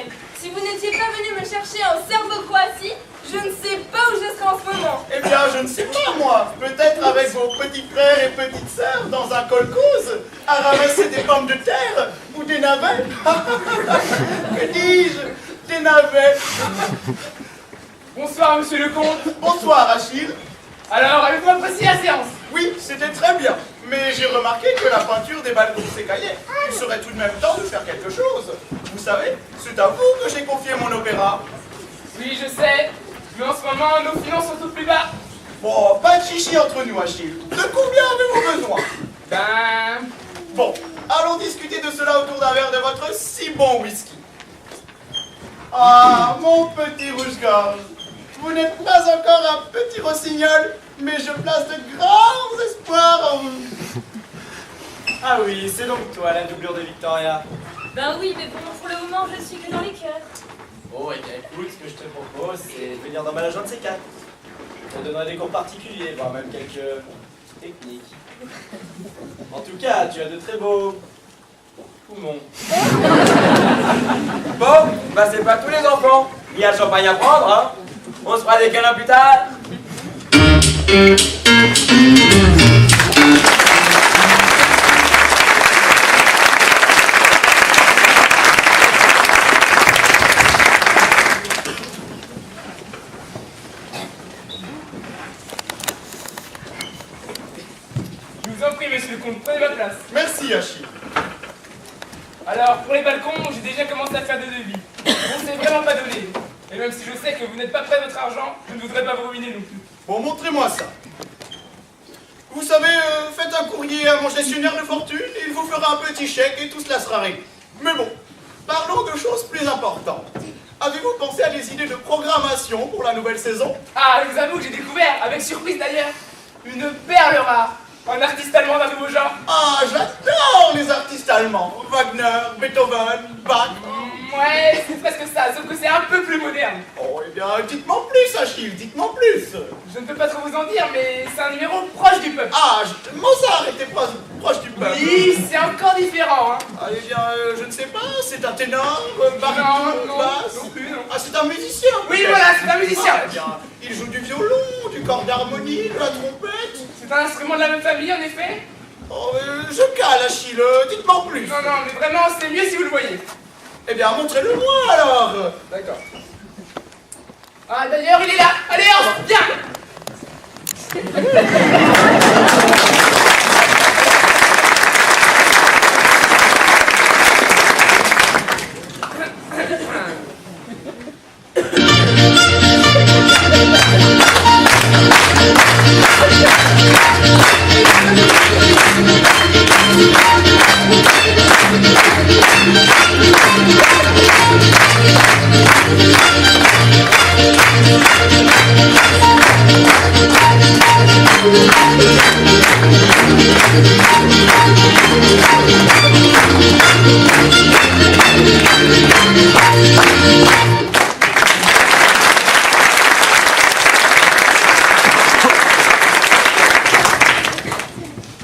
Achille. Si vous n'étiez pas venu me chercher en Serbie-Croatie, je ne sais pas où je serais en ce moment. Eh bien, je ne sais pas, moi. Peut-être avec vos petits frères et petites sœurs dans un kolkhoze, à ramasser des pommes de terre ou des navets. Que dis-je? Des navets. Bonsoir, monsieur le comte. Bonsoir, Achille. Alors, avez-vous apprécié la séance? Oui, c'était très bien. Mais j'ai remarqué que la peinture des balcons s'écaillait. Il serait tout de même temps de faire quelque chose. Vous savez, c'est à vous que j'ai confié mon opéra. Oui, je sais. Mais en ce moment, nos finances sont toutes plus bas. Bon, pas de chichi entre nous, Achille. De combien avez-vous besoin? Ben... Bon, allons discuter de cela autour d'un verre de votre si bon whisky. Ah, mon petit rouge-gorge. Vous n'êtes pas encore un petit rossignol, mais je place de grands espoirs en vous. Ah oui, c'est donc toi, la doublure de Victoria. Ben oui, mais bon, pour le moment, je suis que dans les cœurs. Oh, et bien écoute, ce que je te propose, c'est de venir dans ma loge un de ces quatre. Je te donnerai des cours particuliers, voire même quelques techniques. En tout cas, tu as de très beaux poumons. Bon, bah c'est pas tous les enfants. Il y a le champagne à prendre, hein. On se fera des câlins plus tard. Je vous en prie, monsieur le comte, prenez votre place. Merci, Achille. Alors, pour les balcons, j'ai déjà commencé à faire des devis. On s'est vraiment pas donné. Et même si je sais que vous n'êtes pas prêt de votre argent, je ne voudrais pas vous ruiner non plus. Bon, montrez-moi ça. Vous savez, faites un courrier à mon gestionnaire de fortune, il vous fera un petit chèque et tout cela sera réglé. Mais bon, parlons de choses plus importantes. Avez-vous pensé à des idées de programmation pour la nouvelle saison? Ah, je vous avoue que j'ai découvert, avec surprise d'ailleurs, une perle rare. Un artiste allemand d'un nouveau genre. Ah, j'adore les artistes allemands. Wagner, Beethoven, Bach. Ouais, c'est presque ça, sauf que c'est un peu plus moderne. Oh, eh bien, dites-moi plus, Achille, dites-moi plus. Je ne peux pas trop vous en dire, mais c'est un numéro proche du peuple. Ah, Mozart était proche du peuple. Oui, c'est encore différent, hein. Ah, eh bien, je ne sais pas, c'est un ténor, baryton, Non, basse. non plus, non. Ah, c'est un musicien. Oui, peut-être. voilà, c'est un musicien. Ah, eh bien, il joue du violon, du corps d'harmonie, de la trompette. C'est un instrument de la même famille, en effet. Oh, je cale, Achille, dites-moi plus. Non, non, mais vraiment, c'est mieux si vous le voyez. Eh bien, montrez-le-moi alors. D'accord. Ah, d'ailleurs, il est là. Allez, on viens.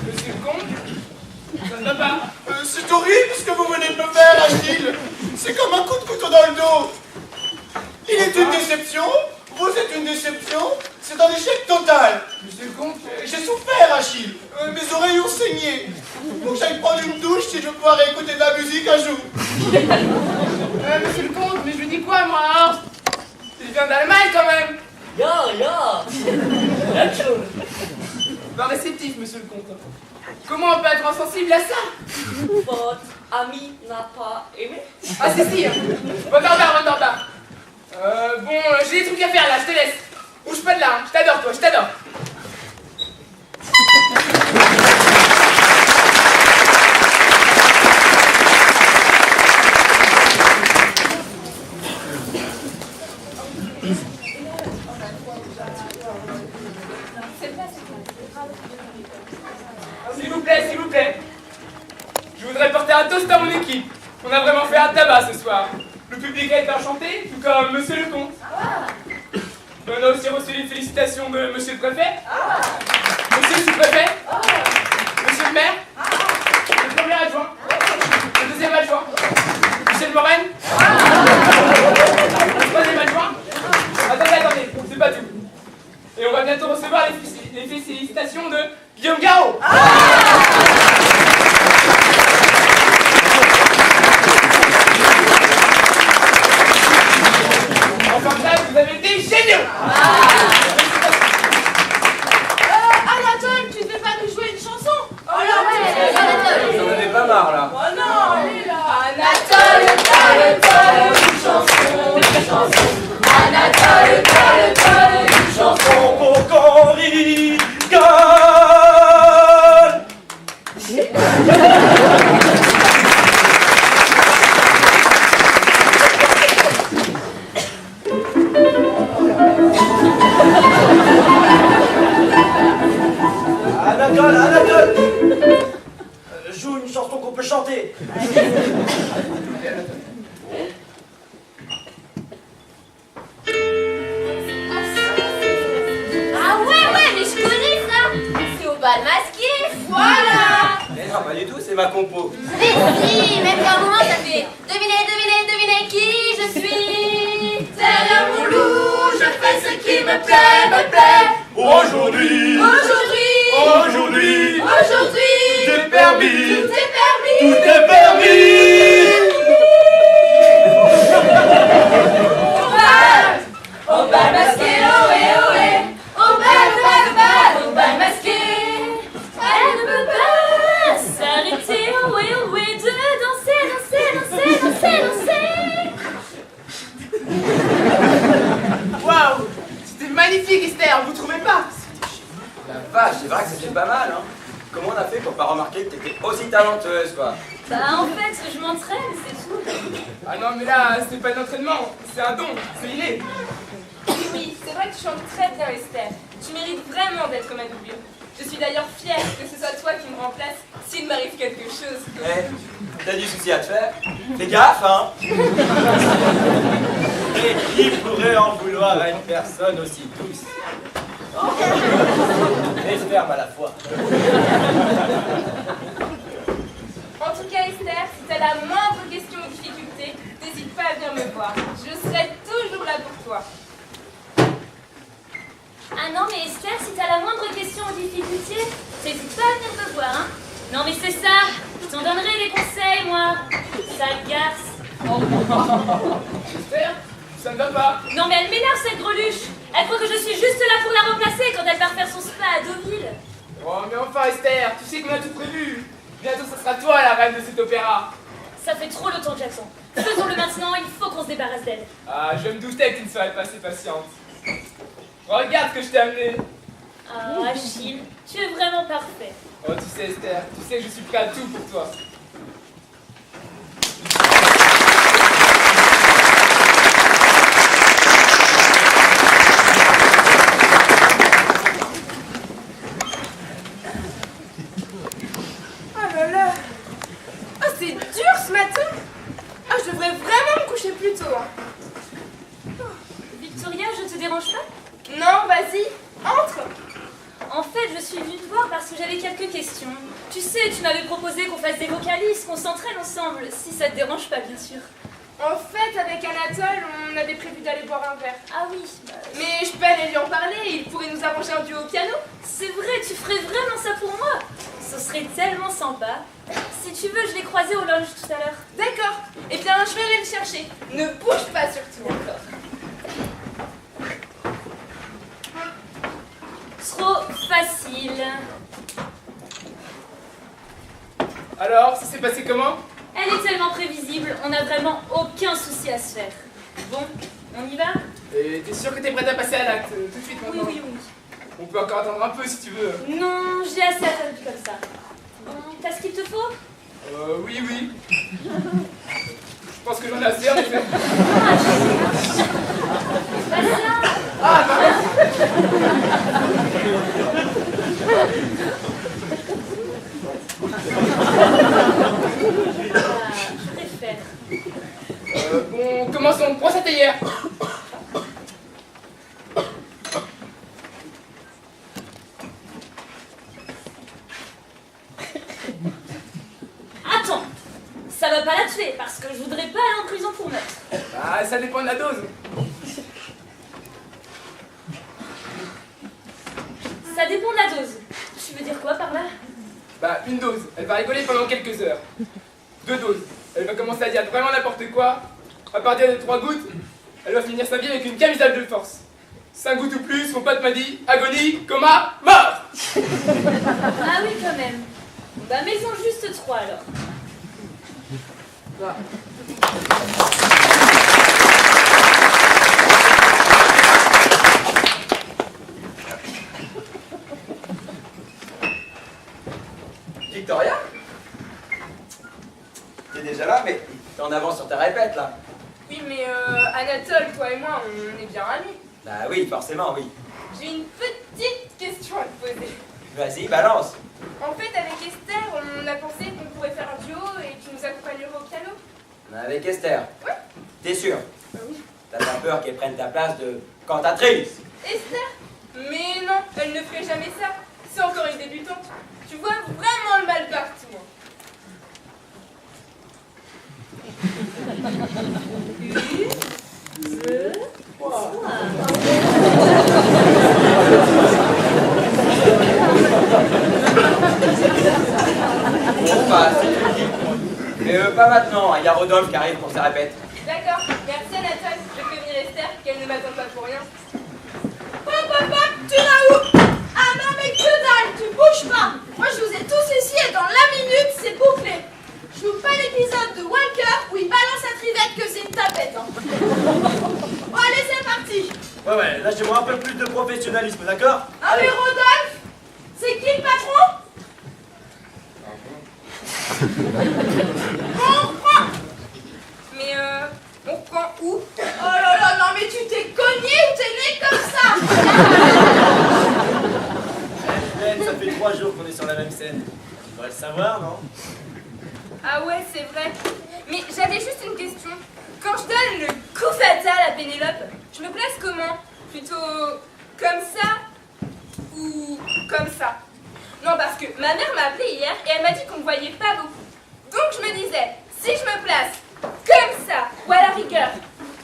Monsieur le comte, ça ne va pas. C'est horrible ce que vous venez de me faire, Achille. C'est comme un coup de couteau dans le dos. Il est une déception, vous êtes une déception, c'est un échec total. Monsieur le comte, J'ai souffert, Achille. Mes oreilles ont saigné. Faut que j'aille prendre une douche si je veux pouvoir écouter de la musique un jour. monsieur le comte, mais je lui dis quoi, moi, hein? Il vient d'Allemagne, quand même. Ja, Dankeschön. Pas réceptif, monsieur le comte. Comment on peut être insensible à ça? Votre ami n'a pas aimé? Ah, si, hein. Bon d'arbar. Bon, j'ai des trucs à faire, là, je te laisse. Bouge pas de là, hein. Je t'adore, toi, je t'adore. S'il vous plaît. Je voudrais porter un toast à mon équipe. On a vraiment fait un tabac ce soir. Le public a été enchanté, tout comme monsieur le comte. On a aussi reçu les félicitations de monsieur le préfet. Monsieur le sous-préfet. Monsieur le maire. Le premier adjoint. Le deuxième adjoint. Michel Morel. chanson. Anatole, tole, tole, une chanson. Pour qu'on rigole. Anatole, joue une chanson qu'on peut chanter. Ah ouais, mais je connais ça. C'est au bal masqué, voilà. Mais non, pas du tout, c'est ma compo. Mais si, même qu'à un moment ça fait devinez, devinez, devinez qui je suis. Derrière mon loup, je fais ce qui me plaît. Aujourd'hui, Aujourd'hui, tout est permis, tout est permis. tout est permis. Au bal masqué, ohé, ohé. Au bal masqué. Elle ne peut pas s'arrêter, ohé, ohé, de danser. Waouh! C'était magnifique, Esther, vous trouvez pas? La vache, c'est vrai que c'était pas mal, hein. Comment on a fait pour pas remarquer que t'étais aussi talentueuse, quoi? Bah en fait, je m'entraîne, c'est tout. Ah non, mais là, c'est pas un entraînement, c'est un don, c'est inné. Oui, c'est vrai que tu chantes très bien, Esther. Tu mérites vraiment d'être ma doublure. Je suis d'ailleurs fière que ce soit toi qui me remplace s'il m'arrive quelque chose. Eh, t'as du souci à te faire? Fais gaffe, hein. Et qui pourrait en vouloir à une personne aussi douce et ferme à la fois? En tout cas, Esther, si t'as la moindre question ou difficulté, n'hésite pas à venir me voir. Je serai toujours là pour toi. Ah non, mais Esther, si t'as la moindre question ou difficulté, t'hésites pas à venir me voir, hein. Non, mais c'est ça, je t'en donnerai des conseils, moi. Sale garce. Esther, ça ne va pas. Non, mais elle m'énerve, cette greluche. Elle croit que je suis juste là pour la remplacer quand elle va refaire son spa à Deauville. Oh, mais enfin, Esther, tu sais qu'on a tout prévu. Bientôt, ce sera toi la reine de cet opéra. Ça fait trop longtemps que j'attends. Faisons-le maintenant, il faut qu'on se débarrasse d'elle. Ah, je me doutais que tu ne serais pas assez patiente. Regarde ce que je t'ai amené. Ah, Achille, tu es vraiment parfait. Oh, tu sais, Esther, tu sais que je suis prêt à tout pour toi. Oh là là. Oh, c'est dur ce matin. Ah, je devrais vraiment me coucher plus tôt. Hein. Victoria, je te dérange pas? Non, vas-y, entre. En fait, je suis venue te voir parce que j'avais quelques questions. Tu sais, tu m'avais proposé qu'on fasse des vocalises, qu'on s'entraîne ensemble, si ça te dérange pas, bien sûr. En fait, avec Anatole, on avait prévu d'aller boire un verre. Ah oui, Mais je peine à lui en parler, il pourrait nous arranger un duo au piano. c'est vrai, tu ferais vraiment ça pour moi. Ce serait tellement sympa. Si tu veux, je l'ai croisé au lounge tout à l'heure. D'accord. Eh bien, je vais aller le chercher. Ne bouge pas surtout. D'accord. Trop facile. Alors, ça s'est passé comment? Elle est tellement prévisible, on n'a vraiment aucun souci à se faire. Bon, on y va? Et t'es sûr que t'es prête à passer à l'acte tout de suite Oui, maintenant? oui, oui. On peut encore attendre un peu si tu veux. Non, j'ai assez attendu comme ça. Bon, t'as ce qu'il te faut? Oui, oui. Je pense que j'en ai assez en effet. Pas ça. Ah, pardon. Je préfère. Bon, commençons. Prends cette théière. Attends, ça va pas la tuer parce que je voudrais pas aller en prison pour meurtre. Ah, ça dépend de la dose. Ça dépend de la dose. Tu veux dire quoi par là? Bah, une dose. Elle va rigoler pendant quelques heures. 2 doses. Elle va commencer à dire vraiment n'importe quoi. À partir de 3 gouttes, elle va finir sa vie avec une camisole de force. 5 gouttes ou plus, mon pote m'a dit agonie, coma, mort. Ah oui, quand même. Bah, mets-en juste 3 alors. Bah. Anatole, toi et moi, on est bien amis. Bah oui, forcément, oui. J'ai une petite question à te poser. Vas-y, balance. En fait, avec Esther, on a pensé qu'on pourrait faire un duo et tu nous accompagnerais au piano. Avec Esther. Ouais. T'es sûr? Oui. T'as pas peur qu'elle prenne ta place de cantatrice? Esther? Mais non, elle ne ferait jamais ça. C'est encore une débutante. Tu vois vraiment le mal partout. Hein. Bon, bah, si tu le dis. Mais pas maintenant, il y a Rodolphe qui arrive pour sa répète. D'accord, merci Anatole. Je vais prévenir Esther qu'elle ne m'attend pas pour rien. Hop, hop, hop, tu vas où? Ah non, mais que dalle, tu bouges pas. Moi, je vous ai tous ici et dans la minute, c'est bouclé. Je vous pas l'épisode de Walker où il balance à Trivette que c'est une tapette. Hein. Bon, allez, c'est parti. Ouais, là j'aimerais un peu plus de professionnalisme, d'accord? Ah mais Rodolphe, c'est qui le patron? On reprend. Mais on reprend où? Oh là là, non mais tu t'es cogné ou t'es né comme ça? Hélène, ça fait 3 jours qu'on est sur la même scène. Tu devrais le savoir, non? Ah ouais, c'est vrai. Mais j'avais juste une question. Quand je donne le coup fatal à Pénélope, je me place comment? Plutôt comme ça ou comme ça? Non, parce que ma mère m'a appelé hier et elle m'a dit qu'on me voyait pas beaucoup. Donc je me disais, si je me place comme ça, ou à la rigueur,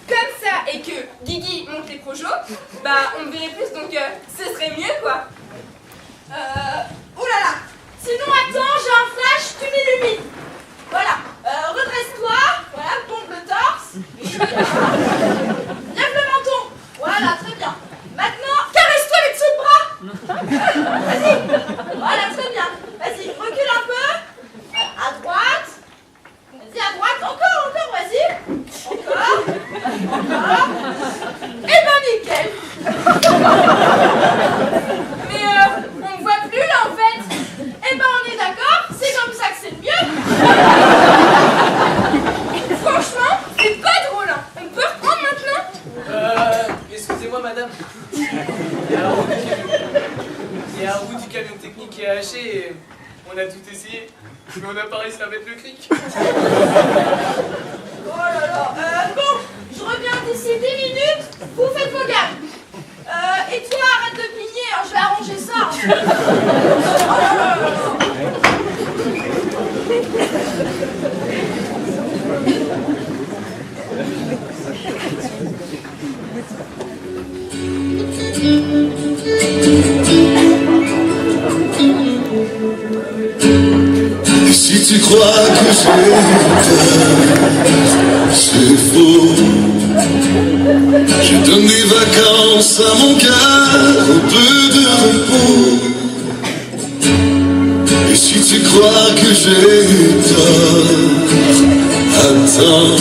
comme ça, et que Guigui monte les projos, bah on me verrait plus, donc ce serait mieux, quoi. Oh là là. Sinon, attends, j'ai un flash, tu m'illumines. Voilà, redresse-toi, voilà, pompe le torse. Lève le menton. Voilà, très bien. Maintenant, caresse-toi les dessous de bras. Vas-y. Voilà, très bien. Vas-y, recule un peu. À droite. Vas-y, à droite. Encore, vas-y. Encore. Eh ben, nickel. Mais on me voit plus là, en fait. Eh ben, on est d'accord. C'est comme ça que c'est le mieux. Franchement, c'est pas drôle. Hein. On peut reprendre maintenant? Excusez-moi madame. Il y a un bout du camion technique qui est haché et on a tout essayé. Mais on n'a pas réussi à mettre le cric. Oh là là. Bon, je reviens d'ici 10 minutes. Vous faites vos gammes. Et toi, arrête de pigner. Hein, je vais arranger ça. Oh là là là. Et si tu crois que j'ai tort, c'est faux. Je donne des vacances à mon cœur, un peu de repos. Et si tu crois que j'ai tort, attends.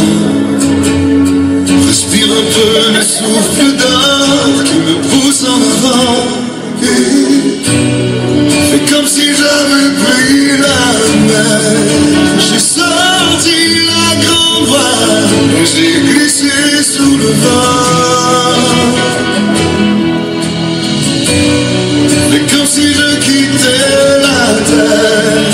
Respire un peu le souffle d'or qui me pousse en avant. Fais comme si j'avais pris la mer. J'ai sorti la grande voile et j'ai glissé sous le vent. Fais comme si je quittais la terre.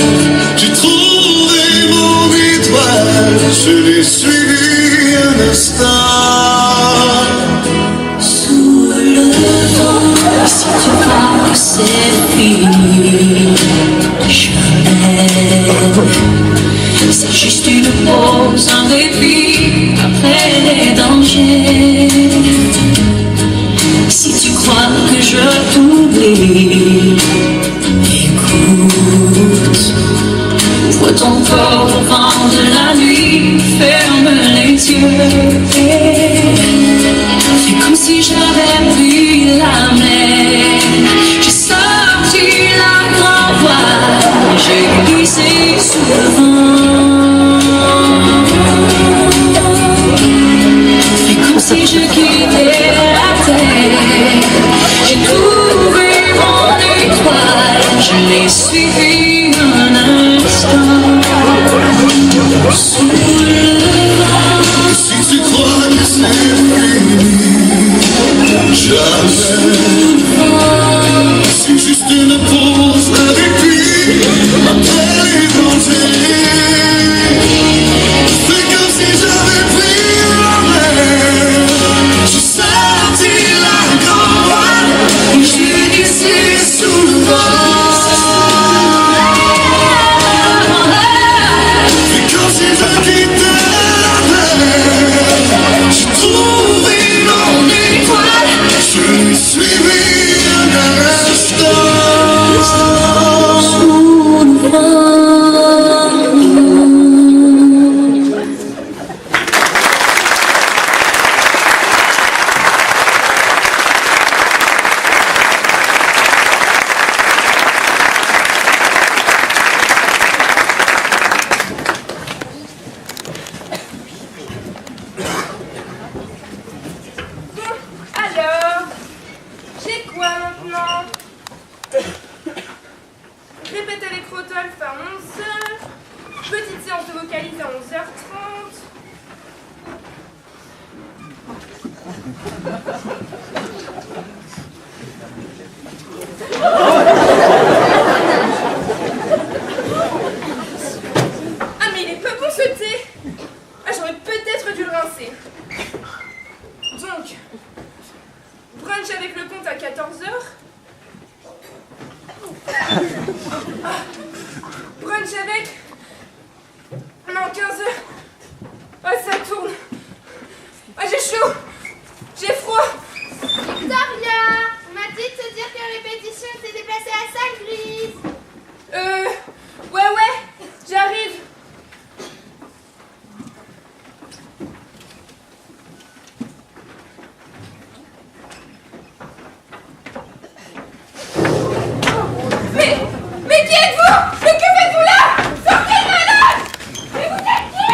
J'ai trouvé mon étoile, je l'ai suivi un instant. Sous le vent, si tu crois que c'est fini, jamais. C'est juste une pause, un répit après les dangers. Si tu crois que je t'oublie, écoute. Ouvre ton corps au vent de la nuit, ferme les yeux. Fais comme si j'avais pris la mer. J'ai sorti la grande voile, j'ai glissé sous le vent. Fais comme si je quittais la terre. J'ai trouvé mon étoile, je l'ai suivi un instant. Sous le vent. Si tu crois que c'est mer. C'est juste une pause avec lui après les dangers. C'est comme si j'avais pris la mer. J'ai senti la grande voile, j'ai glissé sous le vent. Et quand j'ai quitté la mer, j'ai trouvé mon étoile. Je l'ai suivi un instant sous le vent. Alors, j'ai quoi maintenant? Répéter les crotoles fin 11h. Petite séance de vocalise à 11h30. Ah mais il est peu bon ce thé. Ah j'aurais peut-être dû le rincer. Donc, brunch avec le compte à 14h. Brunch avec... Non, 15h. Ah, ça tourne. Ah, j'ai chaud. J'ai froid. Victoria, on m'a dit de te dire que la répétition s'est déplacée à salle grise. Ouais, j'arrive. Mais qui êtes-vous? Mais que faites-vous là? Sortez-moi là! Mais vous êtes qui?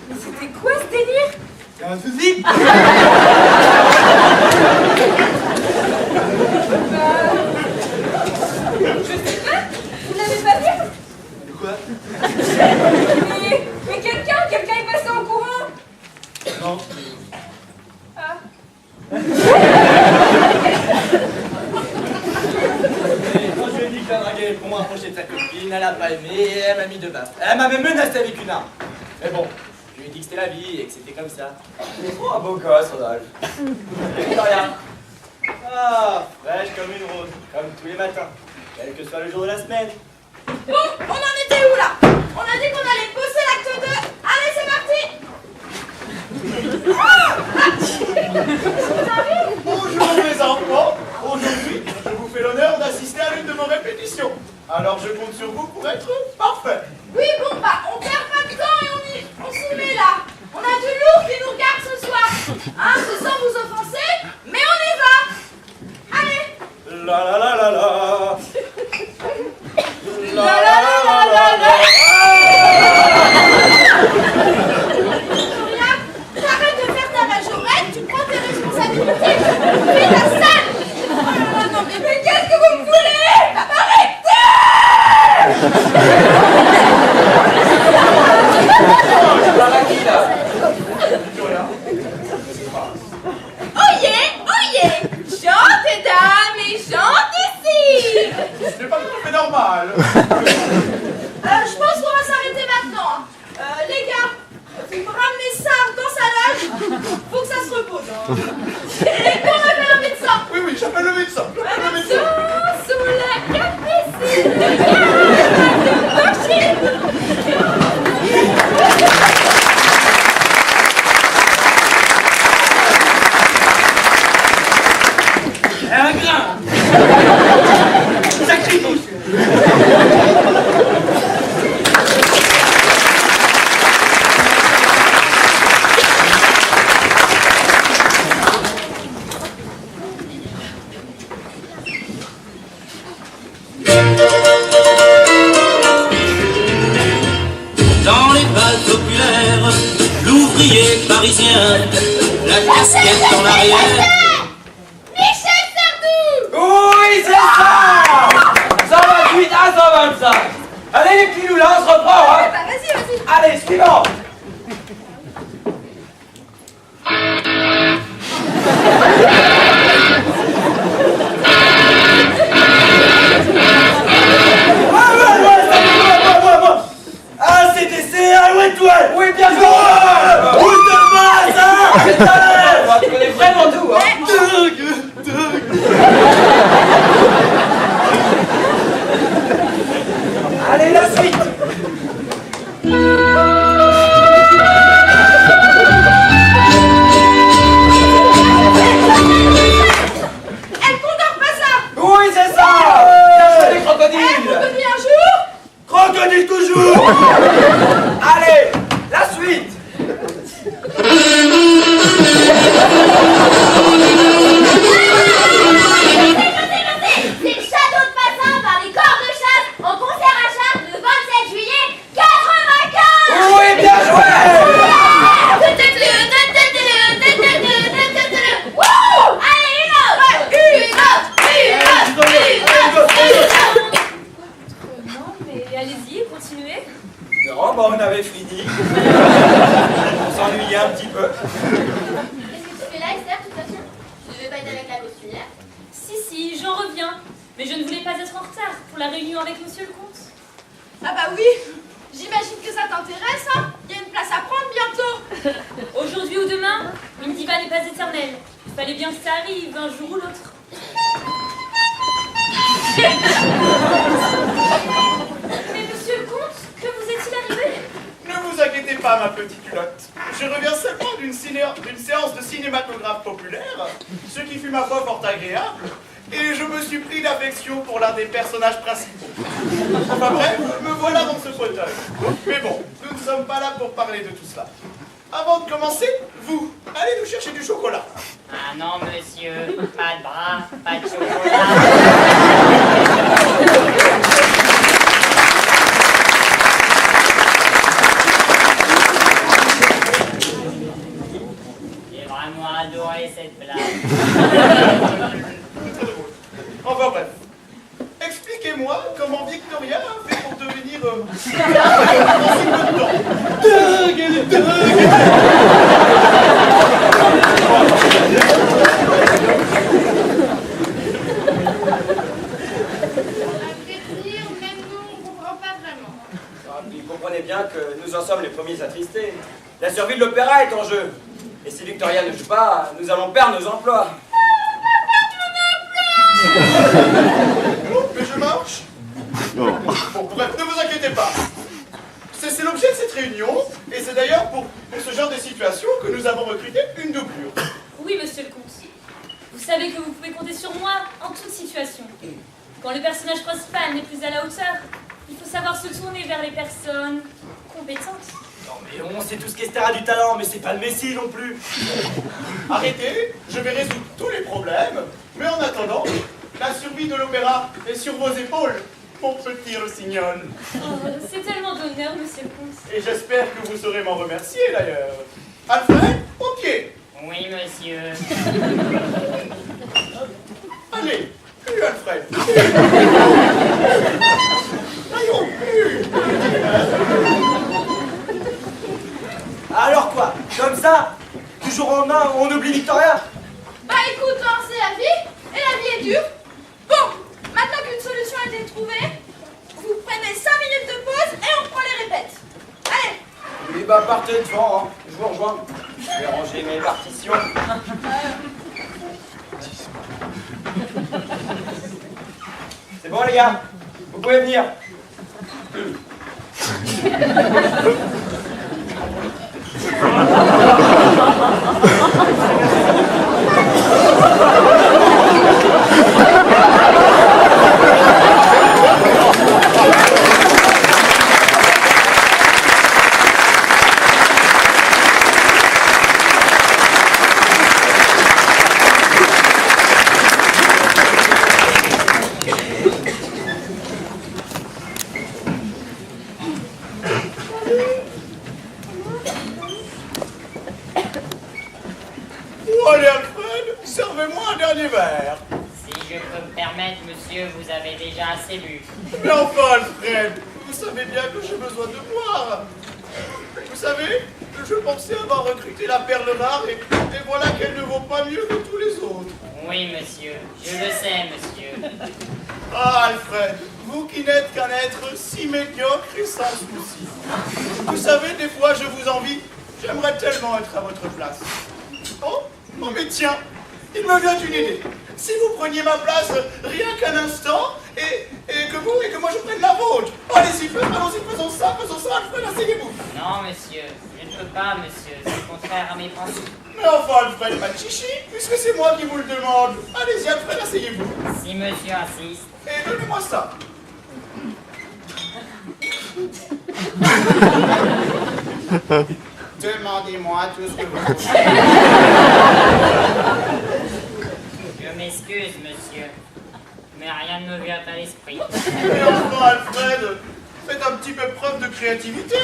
Mais c'était quoi ce délire? Y'a un souci? Je sais pas. Vous n'avez pas vu? De quoi? Mais quelqu'un est passé en courant. Non. Ah. Quand je lui ai dit que la draguer pour m'approcher de sa copine, elle a pas aimé et elle m'a mis de baffe. Elle m'avait menacé avec une arme. Mais bon, je lui ai dit que c'était la vie et que c'était comme ça. Oh, un beau gosse, Rodolphe. Victoria. Ah, fraîche comme une rose, comme tous les matins, quel que soit le jour de la semaine. Bon, on en était où là? On a dit qu'on allait bosser l'acte 2. Allez, c'est parti. Bonjour mes enfants. Aujourd'hui, je vous fais l'honneur d'assister à l'une de nos répétitions. Alors je compte sur vous pour être parfait. Oui, bon bah, on perd pas de temps et on s'y met là. On a du lourd qui nous regarde ce soir. Hein, c'est sans vous offenser, mais on y va. Allez. La la la la la. La la la la la la. Victoria, t'arrêtes de faire ta majorette, tu prends tes responsabilités, fais ta salle. Oh là là, non mais qu'est-ce que vous me voulez? Arrêtez! Oyez, chante dames et chante ici. C'est pas tout à fait normal. Je pense qu'on va s'arrêter maintenant. Les gars, vous me ramenez ça dans sa loge. Faut que ça se repose. Et qu'on appelle un médecin. Oui, j'appelle le médecin. Attention, sous la capricine de Un grain. Sacrifice. Dans les balles populaires, l'ouvrier parisien, la casquette en arrière. Michel Sardou. Oui, c'est ça! Suivant. Ah, CTC, alloué étoile. Oui, bien joué. Route de base, hein. Tu connais vraiment tout, hein. Allez, la suite. Elle condamne pas ça. Oui, c'est ça. Bien joué, les crocodiles. Crocodile un jour. Crocodile toujours. Allez, la suite. C'est le château de Passin par les corps de chasse en concert à Chartres le 27 juillet 95. Oui, bien joué. Wouh! Allez, une autre. Non, mais allez-y, continuez. Non, bah on avait fini. On s'ennuyait un petit peu. Qu'est-ce que tu fais là, Esther, toute ta façon? Tu devais pas être avec la costumière? Si, j'en reviens. Mais je ne voulais pas être en retard pour la réunion avec monsieur le comte. Ah bah oui. J'imagine que ça t'intéresse, hein. Il y a une place à prendre bientôt. Aujourd'hui ou demain, une diva n'est pas éternelle. Il fallait bien que ça arrive un jour ou l'autre. Mais monsieur le comte, que vous est-il arrivé? Ne vous inquiétez pas, ma petite culotte. Je reviens seulement d'une séance de cinématographe populaire, ce qui fut ma foi fort agréable, et je me suis pris d'affection pour l'un des personnages principaux. Enfin bref, me voilà dans ce fauteuil. Mais bon, nous ne sommes pas là pour parler de tout cela. Avant de commencer, vous, allez nous chercher du chocolat. Ah non, monsieur, pas de bras, pas de chocolat. J'ai vraiment adoré cette blague. Enfin bref, expliquez-moi comment Victoria a fait pour devenir... en si peu de temps. Même nous, on comprend pas vraiment. Ah, vous comprenez bien que nous en sommes les premiers attristés. La survie de l'opéra est en jeu. Et si Victoria ne joue pas, nous allons perdre nos emplois. Mais je marche. Bon, bref, ne vous inquiétez pas. C'est l'objet de cette réunion, et c'est d'ailleurs pour ce genre de situation que nous avons recruté une doublure. Oui, monsieur le comte. Vous savez que vous pouvez compter sur moi en toute situation. Quand le personnage principal n'est plus à la hauteur, il faut savoir se tourner vers les personnes compétentes. Non mais on sait tous qu'Esther a du talent, mais c'est pas le Messie non plus. Arrêtez, je vais résoudre tous les problèmes, mais en attendant, la survie de l'opéra est sur vos épaules, mon petit rossignol. Oh, c'est tellement d'honneur, monsieur le comte. Et j'espère que vous saurez m'en remercier d'ailleurs. Alfred, au pied. Oui, monsieur. Allez, plus Alfred. Allons, plus. Alors quoi? Comme ça? Du jour au lendemain, on oublie Victoria? Bah écoute, hein, c'est la vie, et la vie est dure. Bon, maintenant qu'une solution a été trouvée, vous prenez 5 minutes de pause et on prend les répètes. Allez. Oui, bah partez devant, hein. Je vous rejoins. Je vais ranger mes partitions. C'est bon les gars, vous pouvez venir. Allez Alfred, servez-moi un dernier verre. Si je peux me permettre, monsieur, vous avez déjà assez bu. Mais enfin Alfred, vous savez bien que j'ai besoin de boire. Vous savez, je pensais avoir recruté la perle rare et voilà qu'elle ne vaut pas mieux que tous les autres. Oui, monsieur, je le sais, monsieur. Ah, Alfred, vous qui n'êtes qu'un être si médiocre et sans souci. Vous savez, des fois, je vous envie. J'aimerais tellement être à votre place. Oh, mais tiens, il me vient une idée. Si vous preniez ma place rien qu'un instant, et que moi je prenne la vôtre. Allez-y, allons-y, faisons ça, Alfred, asseyez-vous. Non, monsieur, je ne peux pas, monsieur, c'est contraire à mes pensées. Mais enfin, Alfred, pas de chichi, puisque c'est moi qui vous le demande. Allez-y, Alfred, asseyez-vous. Si monsieur insiste. Et donnez-moi ça. Demandez-moi tout ce que vous voulez. Je m'excuse, monsieur, mais rien ne me vient à l'esprit. Mais enfin, Alfred, faites un petit peu preuve de créativité.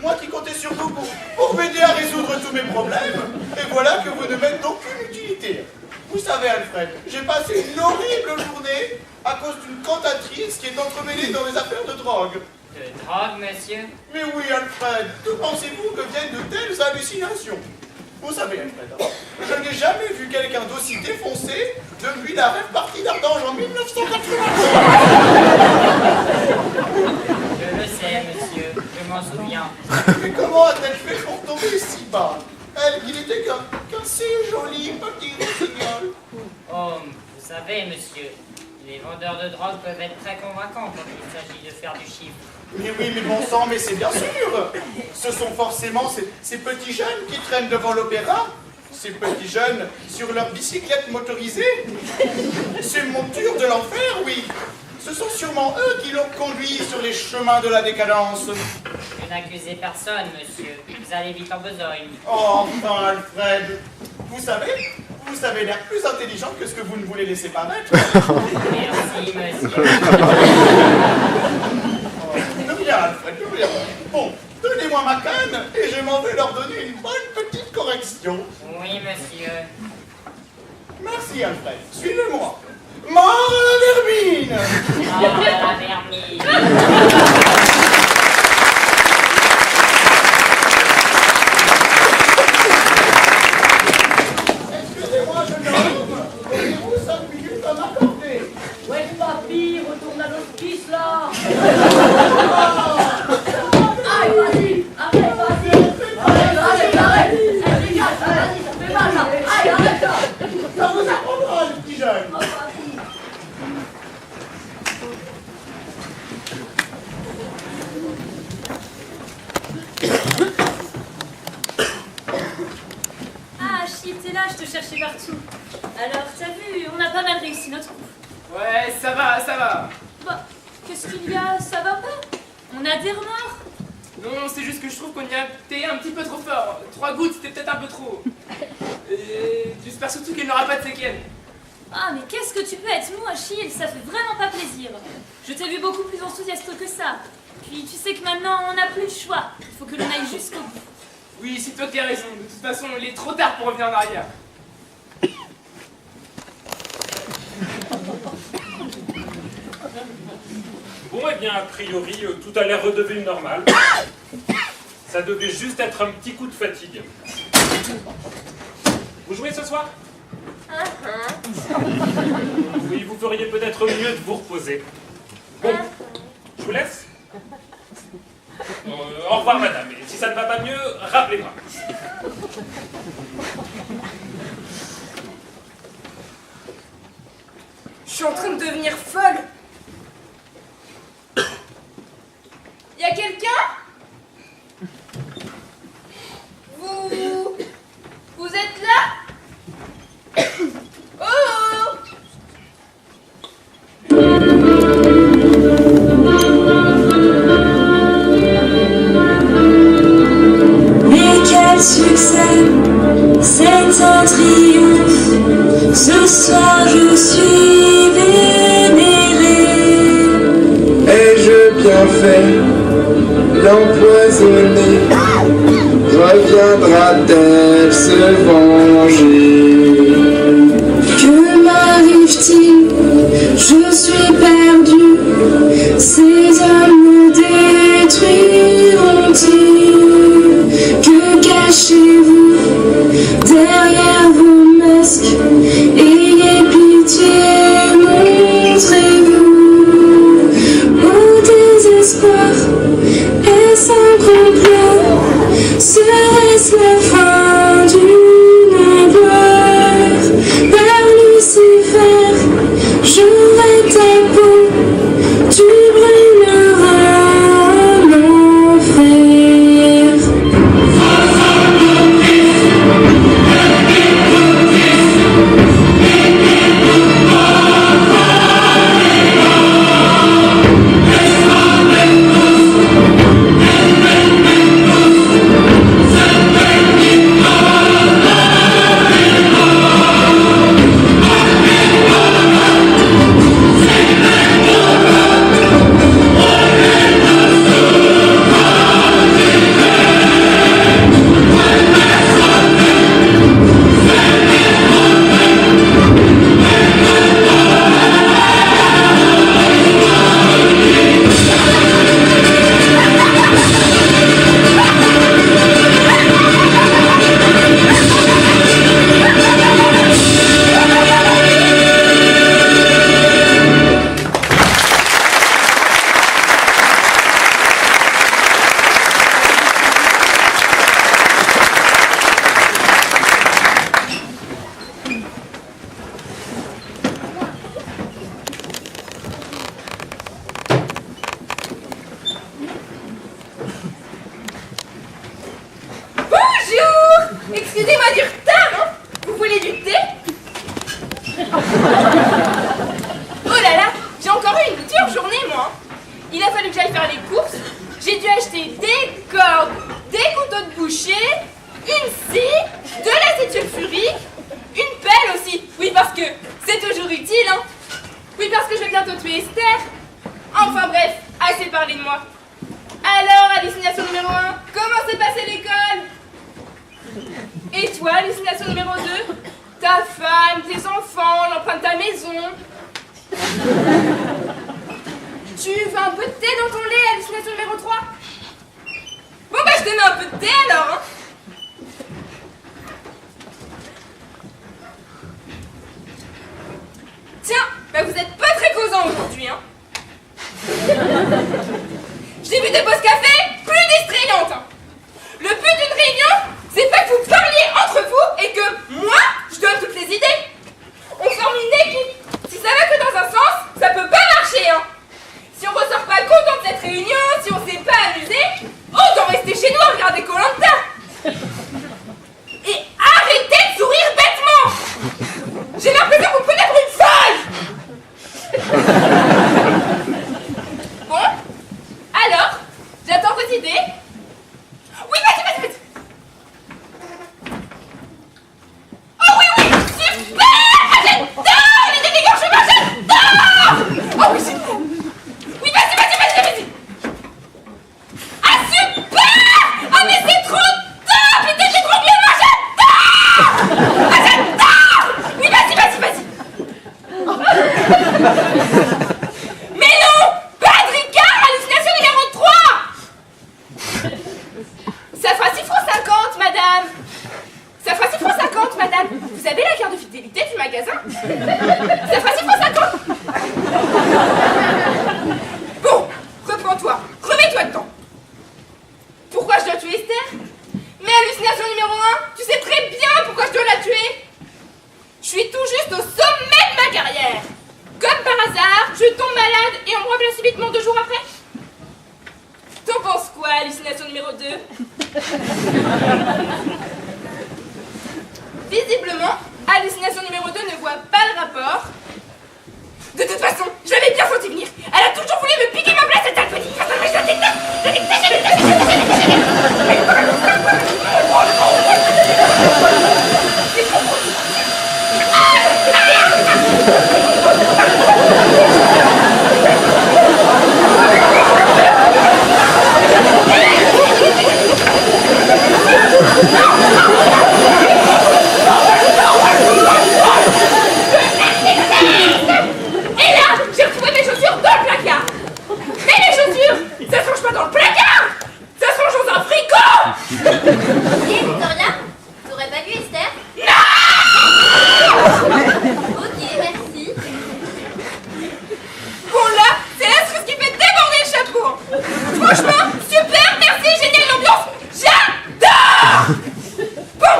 Moi qui comptais sur vous pour m'aider à résoudre tous mes problèmes, et voilà que vous ne m'êtes d'aucune utilité. Vous savez, Alfred, j'ai passé une horrible journée à cause d'une cantatrice qui est entremêlée dans les affaires de drogue. De drogue, monsieur? Mais oui, Alfred, que pensez-vous que viennent de telles hallucinations? Vous savez, Alfred, je n'ai jamais vu quelqu'un d'aussi défoncé depuis la rêve partie d'Ardange en 1983. Je le sais, monsieur, je m'en souviens. Mais comment a-t-elle fait pour tomber si bas? Elle, qui n'était qu'un si joli petit rossignol. Oh, vous savez, monsieur, les vendeurs de drogue peuvent être très convaincants quand il s'agit de faire du chiffre. Mais oui, mais bon sang, mais c'est bien sûr. Ce sont forcément ces petits jeunes qui traînent devant l'opéra. Ces petits jeunes sur leur bicyclette motorisée. Ces montures de l'enfer, oui. Ce sont sûrement eux qui l'ont conduit sur les chemins de la décadence. Je n'accusez personne, monsieur. Vous allez vite en besogne. Oh, enfin, Alfred. Vous avez l'air plus intelligent que ce que vous ne voulez laisser paraître. Merci, monsieur. De rien, Alfred, de rien. Bon, donnez-moi ma canne et je m'en vais leur donner une bonne petite correction. Oui, monsieur. Merci, Alfred. Suivez-moi. Mort à la vermine! Mort à la vermine! Excusez-moi, jeune homme. Auriez-vous 5 minutes à m'accorder? Ouais, papy, retourne à l'hospice là. Aïe, vas-y, arrête, vas-y. Arrête. Elle dégage, vas-y, ça fait mal là. Aïe, arrête là. Ça vous apprendra, les petits jeunes. Ah, Chip, t'es là, je te cherchais partout. Alors, t'as vu, on a pas mal réussi notre coup. Ouais, ça va. Bah, qu'est-ce qu'il y a? Ça va pas? On a des remords? Non, c'est juste que je trouve qu'on y a été un petit peu trop fort. 3 gouttes, c'était peut-être un peu trop. Et j'espère surtout qu'elle n'aura pas de séquelles. Ah, mais qu'est-ce que tu peux être mou, Achille? Ça fait vraiment pas plaisir. Je t'ai vu beaucoup plus enthousiaste que ça. Puis tu sais que maintenant, on n'a plus le choix. Il faut que l'on aille jusqu'au bout. Oui, c'est toi qui as raison. De toute façon, il est trop tard pour revenir en arrière. Bon, eh bien, a priori, tout a l'air redevenu normal. Ça devait juste être un petit coup de fatigue. Vous jouez ce soir? Oui, vous feriez peut-être mieux de vous reposer. Bon, je vous laisse. Au revoir, madame. Et si ça ne va pas mieux, rappelez-moi. Je suis en train de devenir folle. Y a quelqu'un? Vous êtes là? Oh! Mais quel succès, c'est un triomphe. Ce soir je suis vénéré. Ai-je bien fait l'empoisonner? Reviendra-t-elle se venger? Que m'arrive-t-il? Je suis perdu. Ces hommes me détruiront-ils? Oh là là, j'ai encore eu une dure journée, moi. Il a fallu que j'aille faire les courses. J'ai dû acheter des cordes, des couteaux de boucher, une scie, de l'acide sulfurique, une pelle aussi. Oui, parce que c'est toujours utile, hein. Oui, parce que je vais bientôt tuer Esther. Enfin bref, assez parlé de moi. Alors, hallucination numéro 1, comment s'est passée l'école? Et toi, hallucination numéro 2? Ta femme, tes enfants, l'empreinte de ta maison. Tu veux un peu de thé dans ton lait, hallucination numéro 3? Bon bah je te mets un peu de thé alors, hein. Tiens, bah vous êtes pas très causant aujourd'hui, hein. J'ai vu des pauses café plus distrayantes, hein. Le but d'une réunion, c'est pas que vous parliez entre vous et que moi, je donne toutes les idées. On forme une équipe. Si ça va que dans un sens, ça peut pas marcher, hein. Si on ressort pas content de cette réunion, si on s'est pas amusé, autant rester chez nous à regarder Koh-Lanta. Et arrêtez de sourire bêtement. J'ai l'impression que vous prenez pour une folle. Bon, alors, j'attends vos idées. Oui, vas-y. Oh oui, super. J'adore l'idée des gorgements, j'adore. Oh oui, super. Oui, vas-y. Ah, super. Ah, mais c'est trop top. L'idée c'est trop bien, moi, j'adore. Ah, j'adore. Oui, vas-y. Mais non, pas de Ricard, hallucination numéro 3. Ça fera 6 francs 50, madame. Ça fera 6 francs 50, madame. Vous avez la carte de fidélité du magasin? Ça fera 6 francs 50. Bon, reprends-toi. Remets-toi dedans. Pourquoi je dois tuer Esther? Mais hallucination numéro 1, tu sais très bien pourquoi je dois la tuer. Je suis tout juste au sommet de ma carrière. Comme par hasard, je tombe malade et on me remplace subitement 2 jours après. T'en penses quoi, hallucination numéro 2? Visiblement, hallucination numéro 2 ne voit pas le rapport. De toute façon, je l'avais bien senti venir. Elle a toujours voulu me piquer ma place, cette sale petite. Je Et là, j'ai retrouvé mes chaussures dans le placard. Mais les chaussures, ça se range pas dans le placard. Ça se range dans un frigo. Et Victoria, t'aurais pas vu Esther? Non. Ok, merci. Bon là, c'est l'astuce qui fait déborder le chapeau. Franchement, super, merci, génial l'ambiance. J'adore. Bon,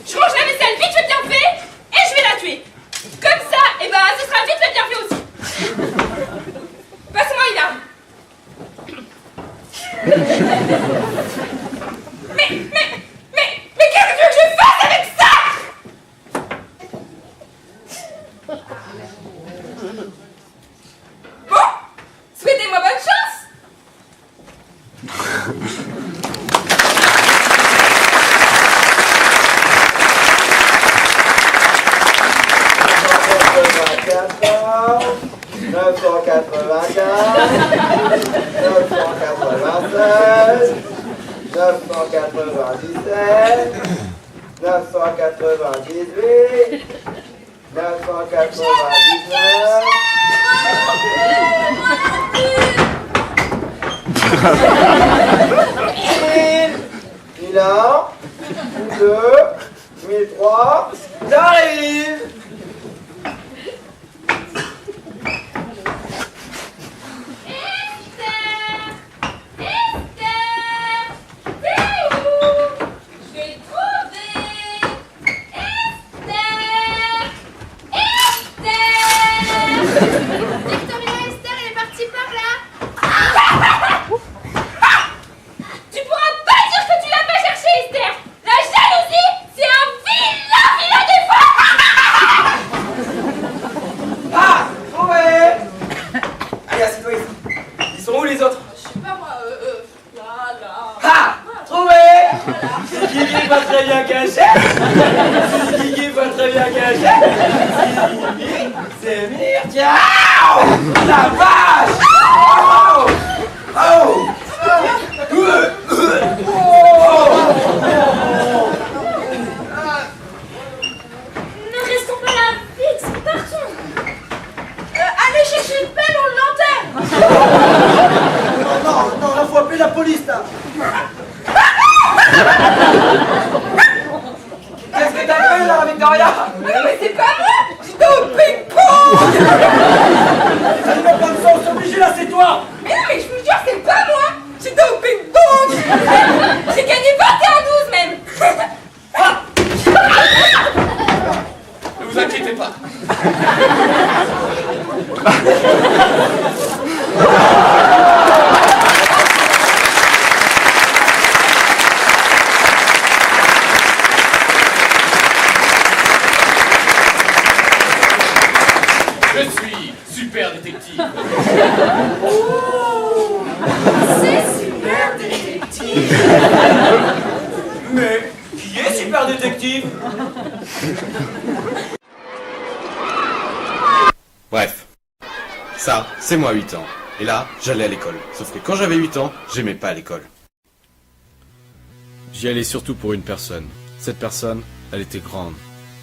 je range la vaisselle vite fait bien fait et je vais la tuer. Comme ça, et ben, ce sera vite fait bien fait aussi. Passe-moi une arme. Mais qu'est-ce que tu veux que je fasse avec ça? Bon, souhaitez-moi bonne chance. Milan, 2, 1003, j'arrive. Victoria, Esther, elle est partie par là. Tu pourras pas dire que tu l'as pas cherché, Esther. La jalousie, c'est un vilain défaut. prévenir, tiens. Oh, la vache. Oh. Ne restons pas là, vite, partons. Allez chercher une pelle, on l'enterre. Non, là, faut appeler la police, là. Qu'est-ce que t'as fait, là, Victoria? Mais c'est pas moi. J'étais au ping-pong. Ça ne va pas de sens, obligé, là, c'est toi. Mais non, mais je vous jure, c'est pas moi. J'étais au ping-pong. J'ai gagné 21-12 même. Ne vous inquiétez pas. Je suis super détective. C'est super détective. Mais qui est super détective? Bref, ça, c'est moi 8 ans. Et là, j'allais à l'école. Sauf que quand j'avais 8 ans, j'aimais pas l'école. J'y allais surtout pour une personne. Cette personne, elle était grande,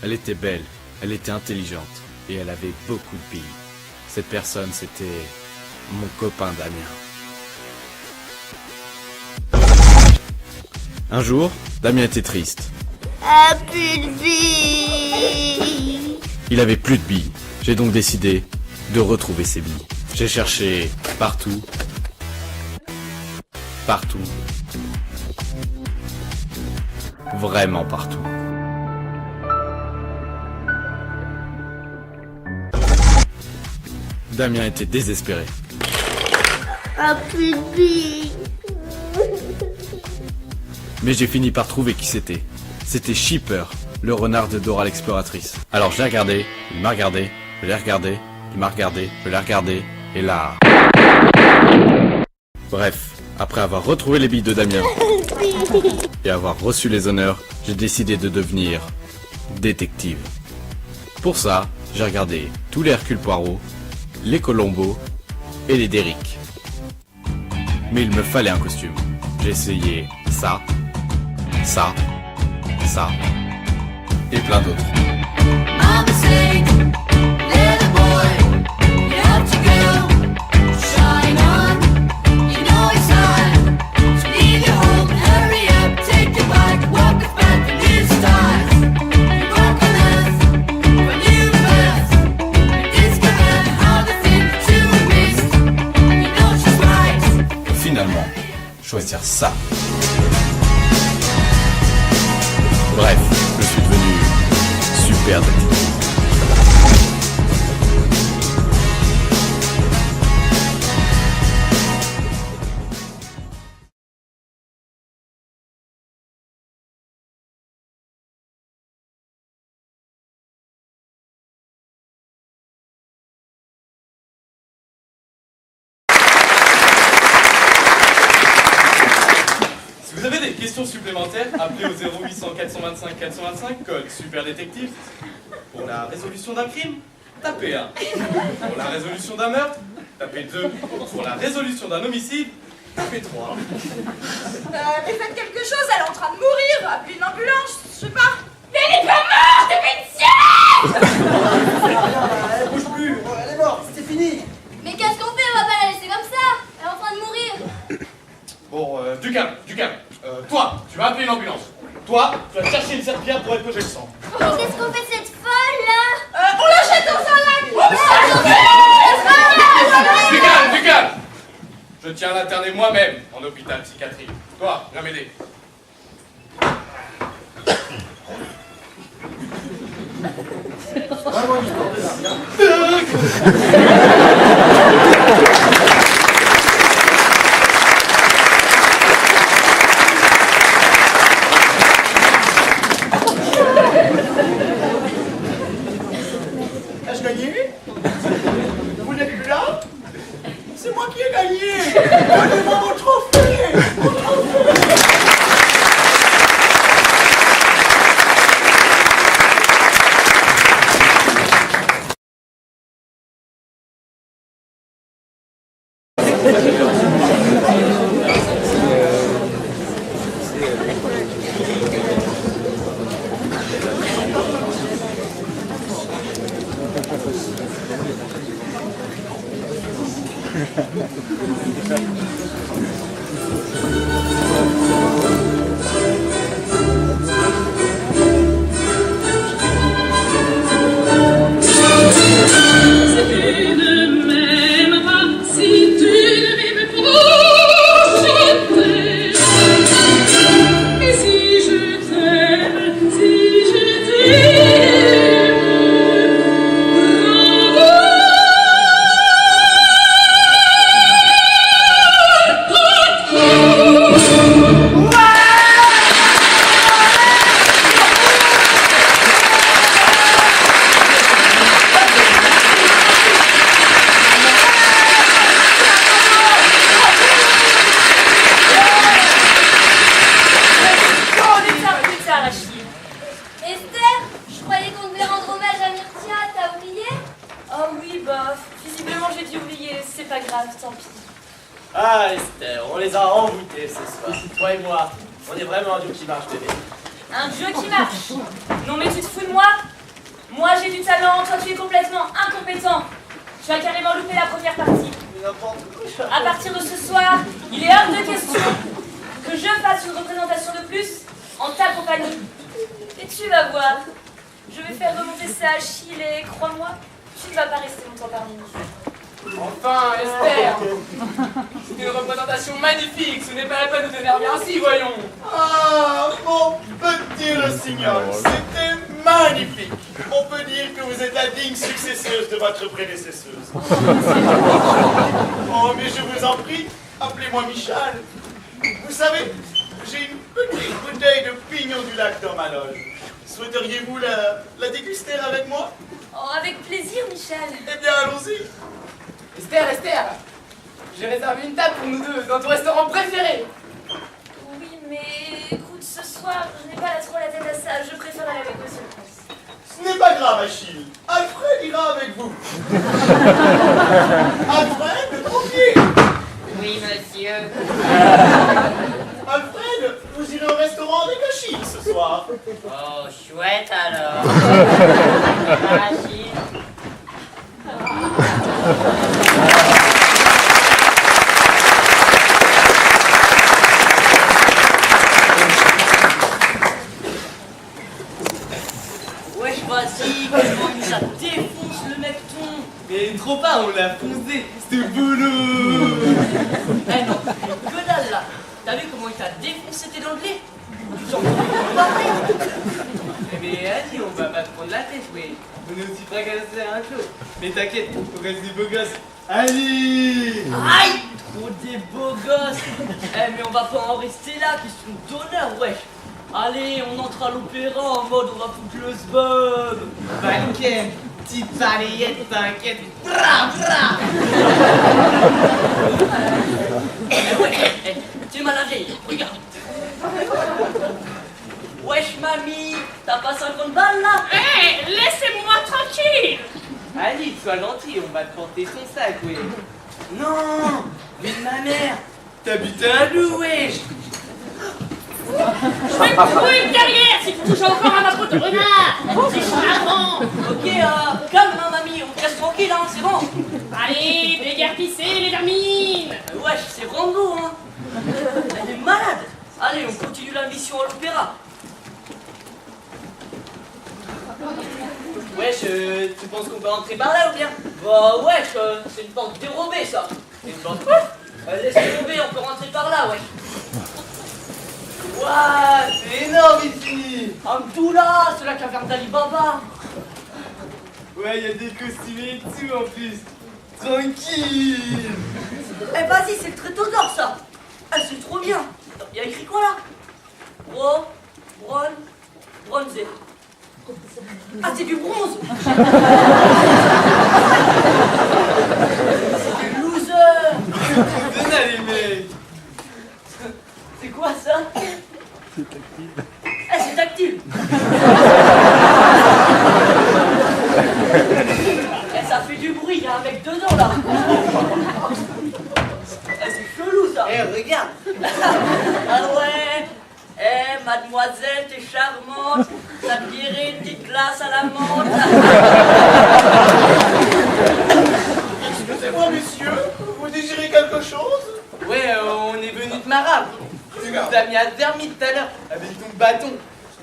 elle était belle, elle était intelligente, et elle avait beaucoup de billes. Cette personne, c'était mon copain Damien. Un jour, Damien était triste. Plus de billes. Il avait plus de billes. J'ai donc décidé de retrouver ses billes. J'ai cherché partout. Partout. Vraiment partout. Damien était désespéré. Plus de billes. Mais j'ai fini par trouver qui c'était. C'était Shipper, le renard de Dora l'exploratrice. Alors je l'ai regardé, il m'a regardé, je l'ai regardé, il m'a regardé, je l'ai regardé, et là... Bref, après avoir retrouvé les billes de Damien et avoir reçu les honneurs, j'ai décidé de devenir détective. Pour ça, j'ai regardé tous les Hercule Poirot, les Colombo et les Derrick. Mais il me fallait un costume. J'ai essayé ça, ça, ça et plein d'autres. Mama said, little boy, you have to go. Shine on, you know it's time to leave your home. Hurry up, take your bike, walk us back to new stars. You walk on earth for new birth. Discover how the thing to miss. You know she's right. Finalement, choisir ça. Bref, je suis devenu super détective. Si vous avez des questions supplémentaires, appelez au 0800 425 425, code super détective. Pour la résolution d'un crime, tapez 1. Pour la résolution d'un meurtre, tapez 2. Pour la résolution d'un homicide, tapez 3. Mais faites quelque chose, elle est en train de mourir. Appelez une ambulance, je sais pas. Mais elle est pas morte, Elle bouge plus, elle est morte, c'est fini. Mais qu'est-ce qu'on fait? On va pas la laisser comme ça. Elle est en train de mourir. Bon, du calme. Toi, tu vas appeler une ambulance. Toi, tu vas chercher une serpillière pour éponger le sang. Mais qu'est-ce qu'on fait de cette folle là? On la jette dans un lac. Du calme. Je tiens à l'interner moi-même en hôpital psychiatrique. Toi, viens m'aider. Ai-je gagné? Vous n'êtes plus là? C'est moi qui ai gagné! Donnez-moi mon trophée! Ah, Esther, on les a envoûtés ce soir. Toi et moi, on est vraiment un duo qui marche, bébé. Un duo qui marche? Non mais tu te fous de moi? Moi j'ai du talent, toi tu es complètement incompétent. Tu as carrément loupé la première partie. À partir de ce soir, il est hors de question que je fasse une représentation de plus en ta compagnie. Et tu vas voir, je vais faire remonter ça à Achille et crois-moi, tu ne vas pas rester longtemps parmi nous. Enfin, Esther, c'est une représentation magnifique, ce n'est pas la peine de t'énerver ainsi, voyons. Ah, mon petit rossignol, c'était magnifique. On peut dire que vous êtes la digne successeuse de votre prédécesseuse. Oh, mais je vous en prie, appelez-moi Michal. Vous savez, j'ai une petite bouteille de pignon du lac dans ma loge. Souhaiteriez-vous la déguster avec moi? Oh, avec plaisir, Michel. Eh bien, allons-y. Esther, j'ai réservé une table pour nous deux, dans ton restaurant préféré. Oui, mais écoute, ce soir, je n'ai pas trop la tête à ça, je préfère aller avec Monsieur le Prince. Ce n'est pas grave, Achille. Alfred ira avec vous. Alfred, au pied. Oui, monsieur. Alfred, vous irez au restaurant avec Achille ce soir. Oh, chouette alors. Achille. Wesh, vas-y, comment ça défonce le mecton. Mais trop pas, on l'a foncé, c'était boulot. Eh non, que dalle là. T'as vu comment il t'a défoncé tes dents de lait? Tu t'en fous pas rien. Mais allez, on va pas te prendre la tête, ouais. On est aussi fracassés un jour. Mais t'inquiète, on reste des beaux gosses. Allez! Aïe! Trop des beaux gosses. Eh mais on va pas en rester là, question d'honneur, wesh. Allez, on entre à l'opéra en mode on va foutre le sbob. T'inquiète, petite balayette, t'inquiète. Bra, bra. Eh ouais, t'es malade, regarde. Wesh mamie, t'as pas 50 balles là? Hé, laissez-moi tranquille. Allez, sois gentil, on va te porter ton sac, ouais. Non, mais ma mère, t'as buté un loup, wesh. Je vais te trouver derrière si tu touches encore à ma peau de renard. C'est charmant. Ok, calme hein, mamie, on te laisse tranquille hein, c'est bon. Allez, déguerpissez les vermines. Wesh, c'est Rambo hein. Elle est malade. Allez, on continue la mission à l'opéra. Wesh, tu penses qu'on peut entrer par là ou bien? Bah wesh, c'est une porte dérobée ça. C'est une porte quoi? Laisse tomber, on peut rentrer par là, wesh. Waouh, c'est énorme ici. Amdoula, c'est la caverne d'Ali Baba. Ouais, y a des costumes et tout en plus. Tranquille. Eh vas-y, c'est le tréteau d'or ça. Ah, c'est trop bien. Y a écrit quoi là? Bronzé. Ah, c'est du bronze. C'est du loser. Venez les mecs. C'est quoi ça? C'est tactile. Eh, c'est tactile. Eh, ça fait du bruit, y a un mec dedans là. Eh, regarde. Ah ouais. Eh, mademoiselle, t'es charmante. Ça te dirait une petite glace à la menthe. Excusez-moi, messieurs, vous désirez quelque chose? Ouais, on est venu de Marabre. Tu nous as mis à Dermy tout à l'heure avec ton bâton.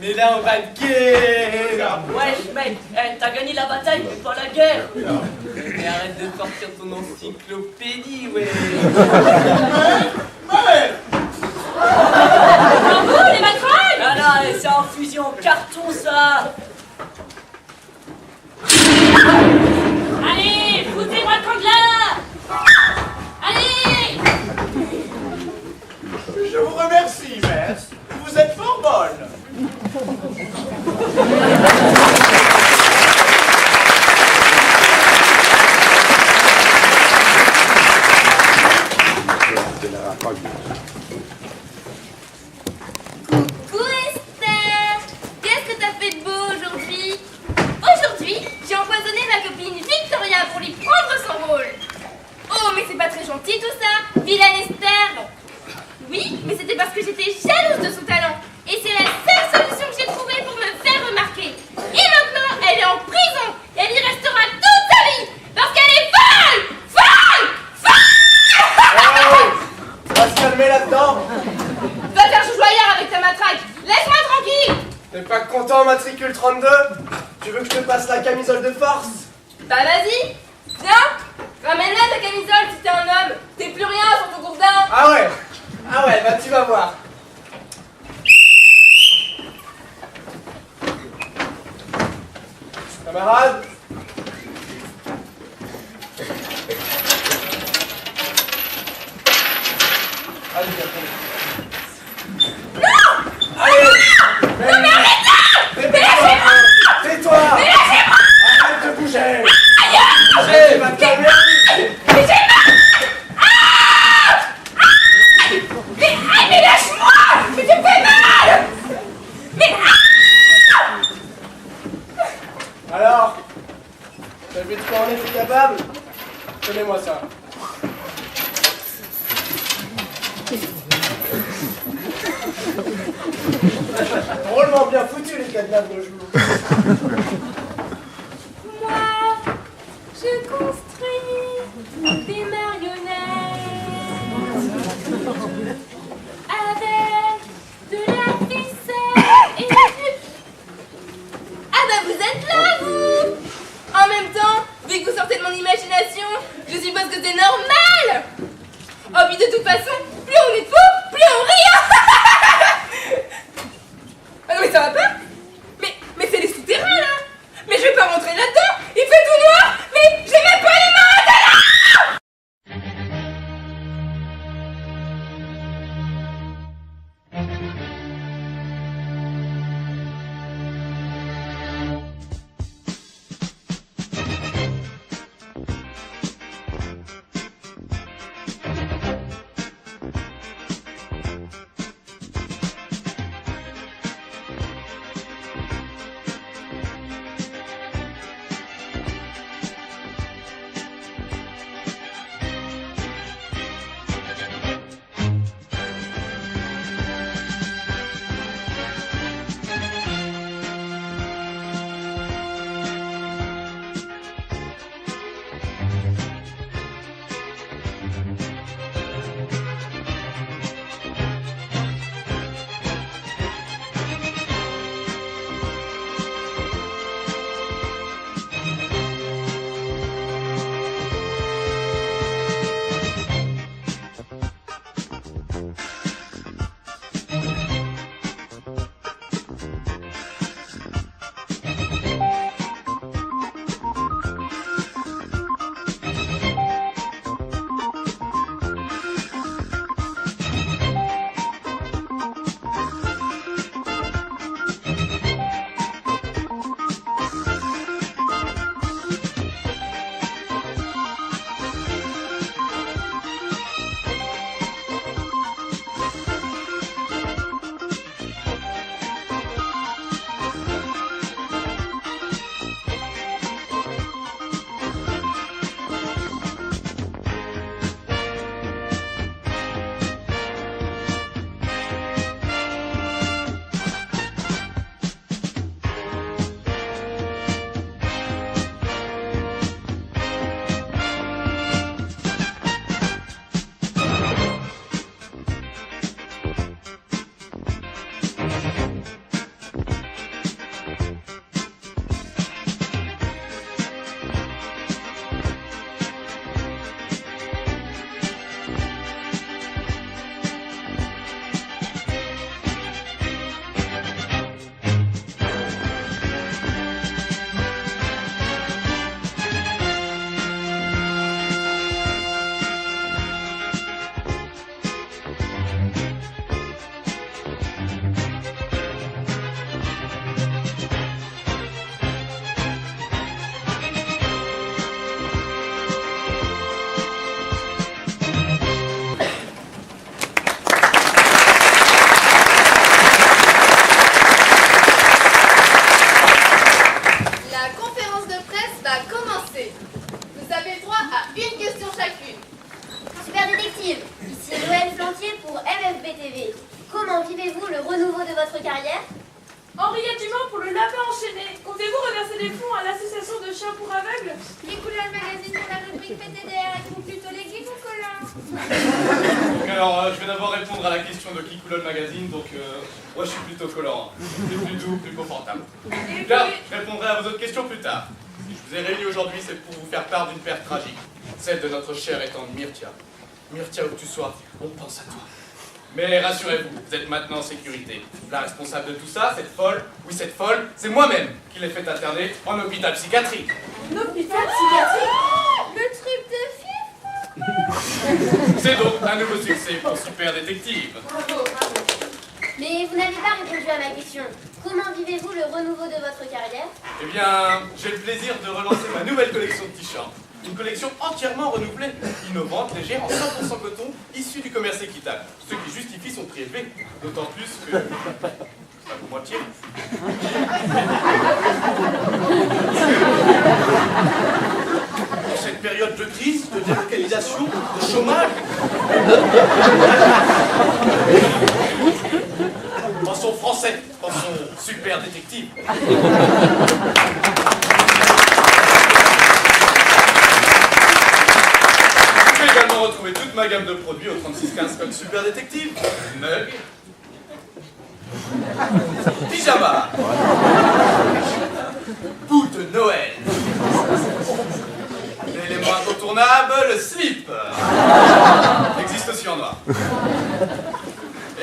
Mais là, on va te guerre. Wesh, mec, eh, t'as gagné la bataille, mais pas la guerre. Mais arrête de sortir ton encyclopédie, ouais. Bravo, les matrailles! Ah là, c'est en fusion carton, ça. Allez, foutez-moi le camp de là! Allez! Je vous remercie, mère. Vous êtes fort bonne. Coucou Esther! Qu'est-ce que t'as fait de beau aujourd'hui? Aujourd'hui, j'ai empoisonné ma copine Victoria pour lui prendre son rôle. Oh, mais c'est pas très gentil tout ça, vilaine Esther! Oui, mais c'était parce que j'étais jalouse de son talent. Et c'est la seule solution que j'ai trouvée pour me faire remarquer. Et maintenant, elle est en prison. Et elle y restera toute sa vie. Parce qu'elle est folle! Folle! Folle! On va se calmer là-dedans. Va faire joujoyard avec ta matraque. Laisse-moi tranquille. T'es pas content, matricule 32? Tu veux que je te passe la camisole de force? Bah vas-y. Viens. Ramène-la ta camisole si t'es un homme. T'es plus rien sur ton gourdin. Ah ouais? Ah ouais, bah tu vas voir. Camarade? Allez, viens. Non! Allez! Non mais arrête-la! Mais lâchez-moi! Tais-toi! Mais lâchez-moi! Arrête de bouger! Aïe! Bouger, va te calmer! Mais j'ai mal! Ah! Ah! Mais lâche-moi! Mais tu me fais mal! Mais Alors? T'as vu de quoi on était capable? Donnez-moi ça. Drôlement bien foutu les cadenas de nos jours. moi, je construis des marionnettes avec de la ficelle et du... Ah bah vous êtes là, vous! En même temps, vu que vous sortez de mon imagination, je suppose que c'est normal! Oh, puis de toute façon, plus on est fou, plus on rit! Ah non mais ça va pas? Mais c'est les souterrains là! Mais je vais pas rentrer là-dedans! Il fait tout noir! Mais j'ai même pas les mains à là! êtes-vous plutôt les geeks ou Colin? Donc alors, je vais d'abord répondre à la question de qui coulonne magazine, donc moi je suis plutôt colorant. C'est plus doux, plus confortable. Bien, je répondrai à vos autres questions plus tard. Si je vous ai réunis aujourd'hui, c'est pour vous faire part d'une perte tragique, celle de notre chère et tendre Myrtia. Myrtia, où que tu sois, on pense à toi. Mais rassurez-vous, vous êtes maintenant en sécurité. La responsable de tout ça, cette folle, oui cette folle, c'est moi-même qui l'ai fait interner en hôpital psychiatrique. Un hôpital psychiatrique? Le truc de fif? C'est donc un nouveau succès pour Super Détective. Bravo, bravo. Mais vous n'avez pas répondu à ma question. Comment vivez-vous le renouveau de votre carrière? Eh bien, j'ai le plaisir de relancer ma nouvelle collection de t-shirts. Une collection entièrement renouvelée, innovante, légère, en 100% coton, issue du commerce équitable. Ce qui justifie son prix élevé. D'autant plus que... ça vaut moitié. En cette période de crise, de délocalisation, de chômage... Pensons français, pensons Super Détective. Vous pouvez également retrouver toute ma gamme de produits au 3615 code Super Détective. Mug, pyjama, bout de Noël, l'élément incontournable, le slip. Existe aussi en noir.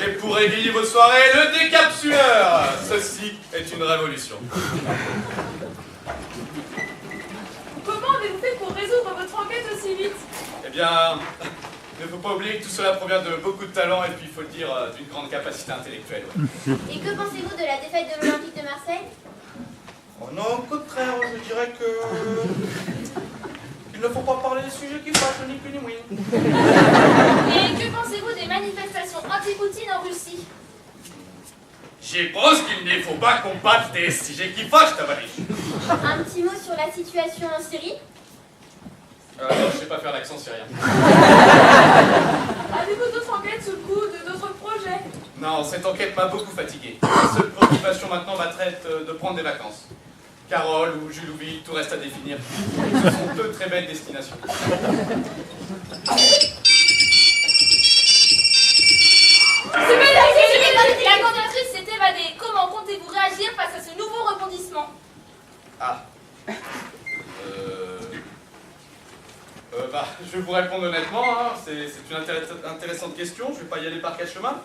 Et pour égayer vos soirées, le décapsuleur. Ceci est une révolution. Comment avez-vous fait pour résoudre votre enquête aussi vite? Eh bien, il ne faut pas oublier que tout cela provient de beaucoup de talent et puis, il faut le dire, d'une grande capacité intellectuelle. Ouais. Et que pensez-vous de la défaite de l'Olympique de Marseille? Oh non, au contraire, je dirais que... il ne faut pas parler des sujets qui fâchent, ni plus ni moins. Et que pensez-vous des manifestations anti-Poutine en Russie? Je pense qu'il ne faut pas combattre des sujets qui fâchent, Tavares. Un petit mot sur la situation en Syrie? Non, je sais pas faire l'accent syrien. Avez-vous d'autres enquêtes sous le coup de d'autres projets? Non, cette enquête m'a beaucoup fatigué. Ma seule préoccupation maintenant va être de prendre des vacances. Carole ou Jules ou Ville, tout reste à définir. Ce sont deux très belles destinations. La conductrice s'est évadée. Comment comptez-vous réagir face à ce nouveau rebondissement? Ah. Je vais vous répondre honnêtement, hein. C'est une intéressante question, je ne vais pas y aller par quatre chemins.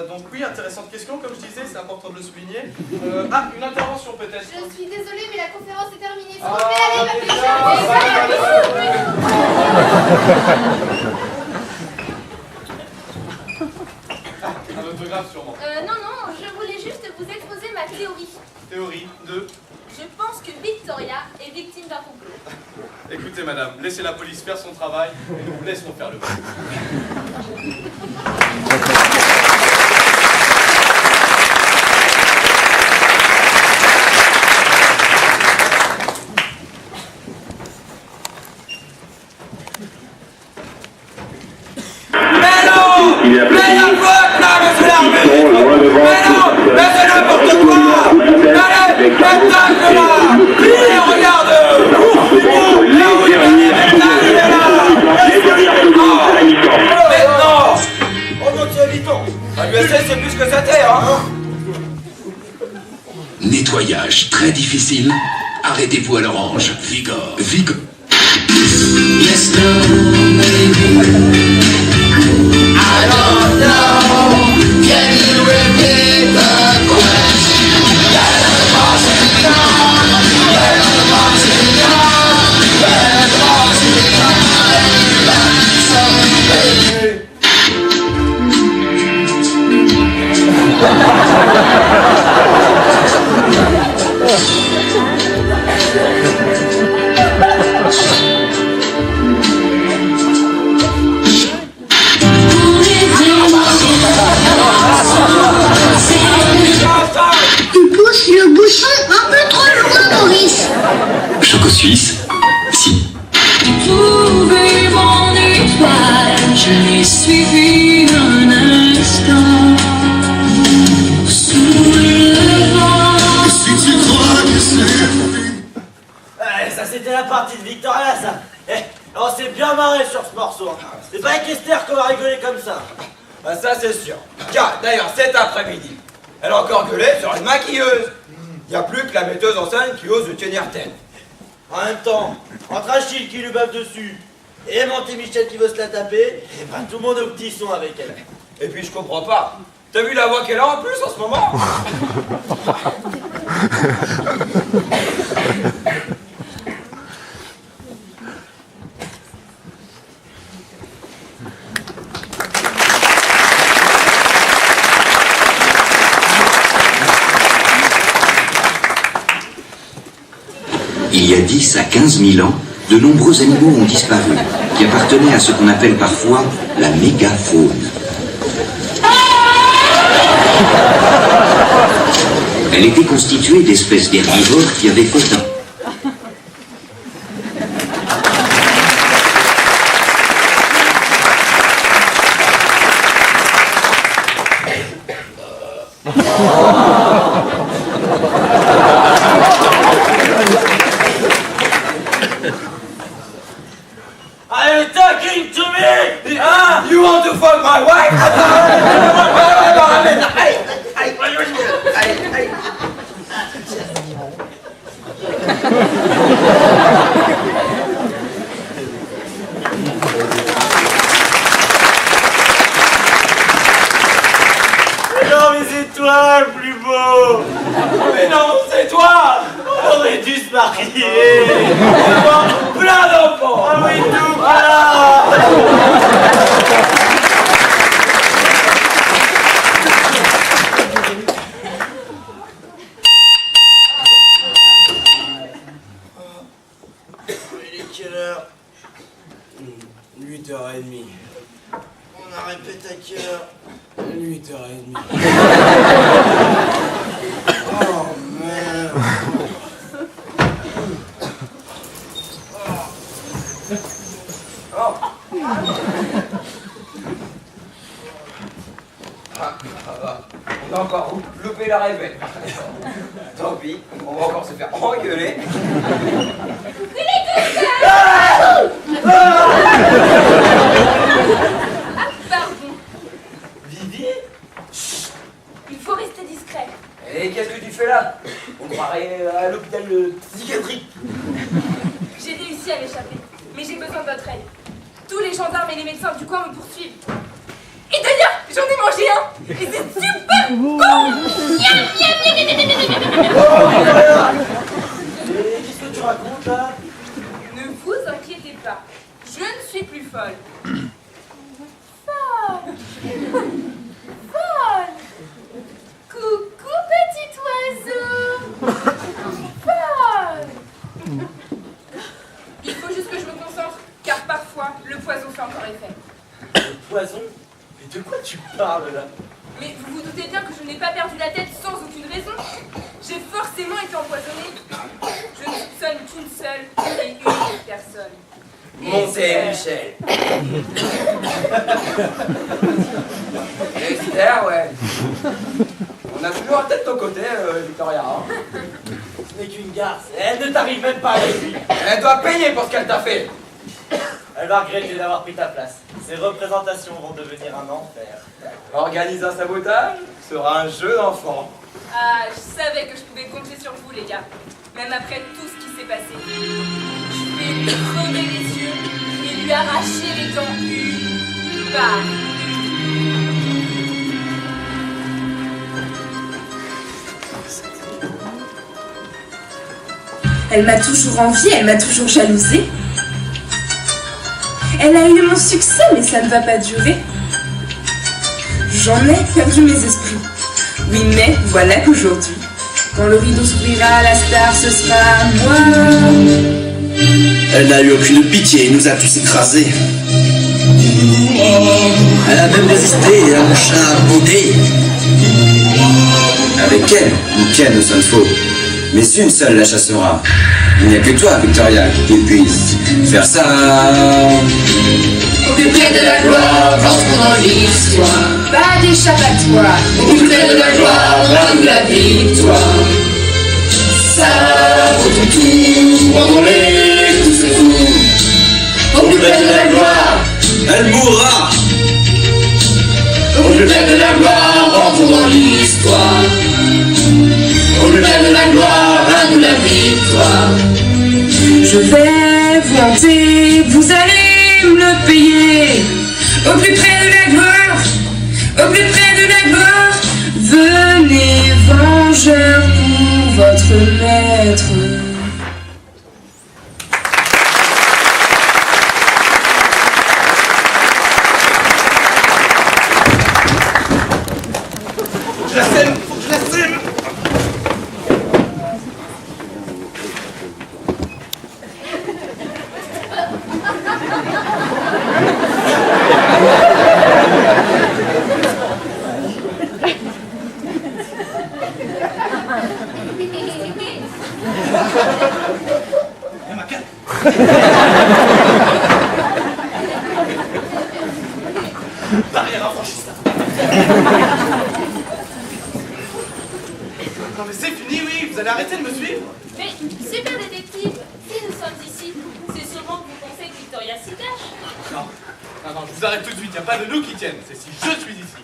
Donc oui, intéressante question, comme je disais, c'est important de le souligner. Une intervention peut-être. Je suis désolée, mais la conférence est terminée. S'il vous plaît, allez, Un autographe sûrement. non, je voulais juste vous exposer ma théorie. Théorie de... Je pense que Victoria est victime d'un complot. Écoutez madame, laissez la police faire son travail et nous vous laisserons faire le vôtre. Mais non! Mais la faute là, monsieur l'arbitre! Mais non! Mais c'est n'importe quoi! Allez, spectacle là! Venez, regarde! Maintenant! Oh non, tu habites on! l'USS, c'est plus que sa terre, hein! Nettoyage très difficile. Arrêtez-vous à l'orange. Vigor. Vigor. Yes, no, maybe. I don't know. Can you repeat the question? Let the boss be gone. Let the boss be gone. Let the boss be Tu pousses le bouchon un peu trop loin, Maurice. Choco Suisse. Si. Trouver mon étoile, je l'ai suivi un instant. Sous le vent. Si tu crois que c'est... Ça c'était la partie de Victoria, ça. On s'est bien marré sur ce morceau. C'est pas avec Esther qu'on va rigoler comme ça. Ah, ça c'est sûr. Tiens, d'ailleurs, cet après-midi, elle a encore gueulé sur une maquilleuse. Il n'y a plus que la metteuse en scène qui ose lui tenir tête. En même temps, entre Achille qui lui bave dessus et Monté Michel qui veut se la taper, et ben tout le monde est au petit son avec elle. Et puis je comprends pas. T'as vu la voix qu'elle a en plus en ce moment? Il y a 10 à 15 000 ans, de nombreux animaux ont disparu, qui appartenaient à ce qu'on appelle parfois la mégafaune. Elle était constituée d'espèces d'herbivores qui avaient quota. Are you talking to me? Huh? You want to fuck my wife? Non mais c'est toi le plus beau. Mais non, c'est toi. On aurait dû se marier. Avoir plein d'enfants. Ah oui, tout, voilà. Il est quelle heure? 8h30. On a répété à quelle heure? 8h30. Oh merde. Oh. On a encore loupé la réveille. Tant pis, on va encore se faire engueuler. Pardon. Vivi? Il faut rester discret. Et qu'est-ce que tu fais là? On croirait à l'hôpital psychiatrique. J'ai réussi à m'échapper, mais j'ai besoin de votre aide. Tous les gendarmes et les médecins du coin me poursuivent. Et d'ailleurs, j'en ai mangé un. Et c'est super bon. Miam, miam, miam, miam, miam, miam, miam. Et qu'est-ce que tu racontes là? Ne vous inquiétez pas, je ne suis plus folle. Folle. Folle. Coucou petit oiseau. Folle. Il faut juste que je me concentre, car parfois le poison fait encore effet. Le poison? Mais de quoi tu parles là? Mais vous vous doutez bien que je n'ai pas perdu la tête sans aucune raison. J'ai forcément été empoisonnée. Je ne soupçonne qu'une seule et unique personne. Monté Michel. Esther, ouais. On a toujours un tête de ton côté, Victoria. Hein. Ce n'est qu'une garce. Elle ne t'arrive même pas avec lui. Elle doit payer pour ce qu'elle t'a fait. Elle va regretter d'avoir pris ta place. Ces représentations vont devenir un enfer. Organiser un sabotage sera un jeu d'enfant. Ah, je savais que je pouvais compter sur vous, les gars. Même après tout ce qui s'est passé. Je vais lui crever les yeux et lui arracher les dents une par une. Elle m'a toujours enviée, elle m'a toujours jalousée. Elle a eu mon succès, mais ça ne va pas durer. J'en ai perdu mes esprits. Oui, mais voilà qu'aujourd'hui, quand le rideau s'ouvrira, la star, ce sera moi. Elle n'a eu aucune pitié et nous a tous écrasés. Elle a même résisté à mon chat bondé. Avec elle, nous ken nous sommes faux. Mais une seule la chassera. Il n'y a que toi, Victoria, qui puisse faire ça. Au plus près de la gloire, rentrons dans l'histoire. Pas d'échappatoire. Au plus près de la gloire, rends-nous la victoire. Ça vaut ton tour, rendons-les tous ces fous. Au plus près elle mourra. Au plus belle de la gloire, en dans l'histoire. Au plus belle de la gloire, à nous la victoire. Je vais vous hanter, vous allez me le payer. Au plus près de la gloire, au plus près de la gloire. Venez vengeurs pour votre maître. Je la sème, faut que je la sème. Barrière infranchissable. Non mais c'est fini, oui, vous allez arrêter de me suivre. Mais, super détective, si nous sommes ici, c'est sûrement que vous pensez que Victoria s'y cache. Non, je vous arrête tout de suite, il n'y a pas de nous qui tiennent, c'est si je suis ici.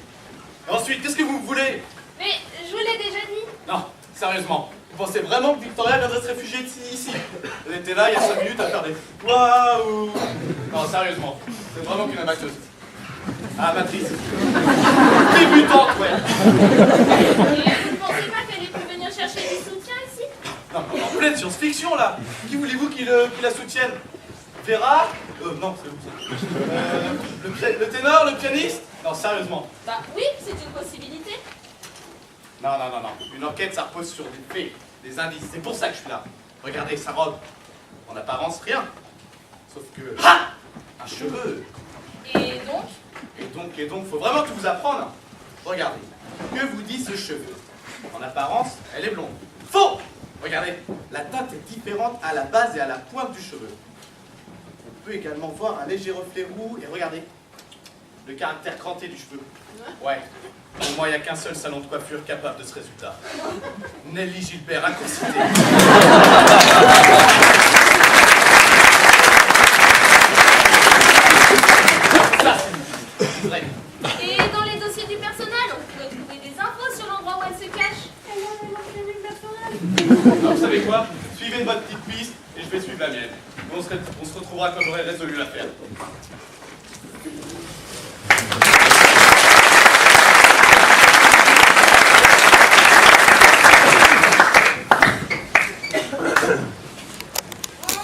Et ensuite, qu'est-ce que vous voulez? Mais, je vous l'ai déjà dit. Non, sérieusement, vous pensez vraiment que Victoria viendrait se réfugier ici? Elle était là il y a 5 minutes à faire des waouh. Non, sérieusement, c'est vraiment qu'une amateuse. Ah, amatrice. Débutante, ouais. Et vous ne pensez pas qu'elle ait pu venir chercher du soutien ici? Non, mais on est en pleine science-fiction là. Qui voulez-vous qui la soutienne? Vera? Non, c'est vous ça. Le ténor, le pianiste? Non, sérieusement. Bah oui, c'est une possibilité. Non. Une enquête, ça repose sur des faits, des indices. C'est pour ça que je suis là. Regardez sa robe. En apparence, rien. Sauf que... Ah! Un cheveu. Et donc, faut vraiment tout vous apprendre. Regardez. Que vous dit ce cheveu? En apparence, elle est blonde. Faux! Regardez. La teinte est différente à la base et à la pointe du cheveu. On peut également voir un léger reflet roux. Et regardez. Le caractère cranté du cheveu. Ouais. Pour moi, il n'y a qu'un seul salon de coiffure capable de ce résultat. Nelly Gilbert, inconscité. Ça, c'est vrai. Et dans les dossiers du personnel, on peut trouver des infos sur l'endroit où elle se cache. Alors, vous savez quoi? Suivez votre petite piste et je vais suivre la mienne. On se retrouvera quand j'aurai résolu l'affaire.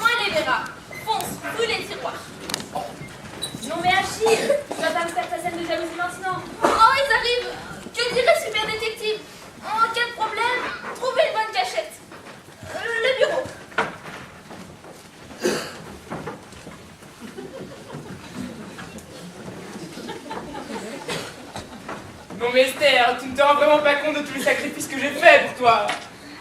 Allez, Vera, fonce, brûle les tiroirs. Non mais Achille, tu vas pas me faire ta scène de jalousie maintenant. Oh, ils arrivent. Que dirait super détective? En cas de problème, trouvez une bonne cachette. Le bureau. Non mais Esther, tu ne te rends vraiment pas compte de tous les sacrifices que j'ai faits pour toi.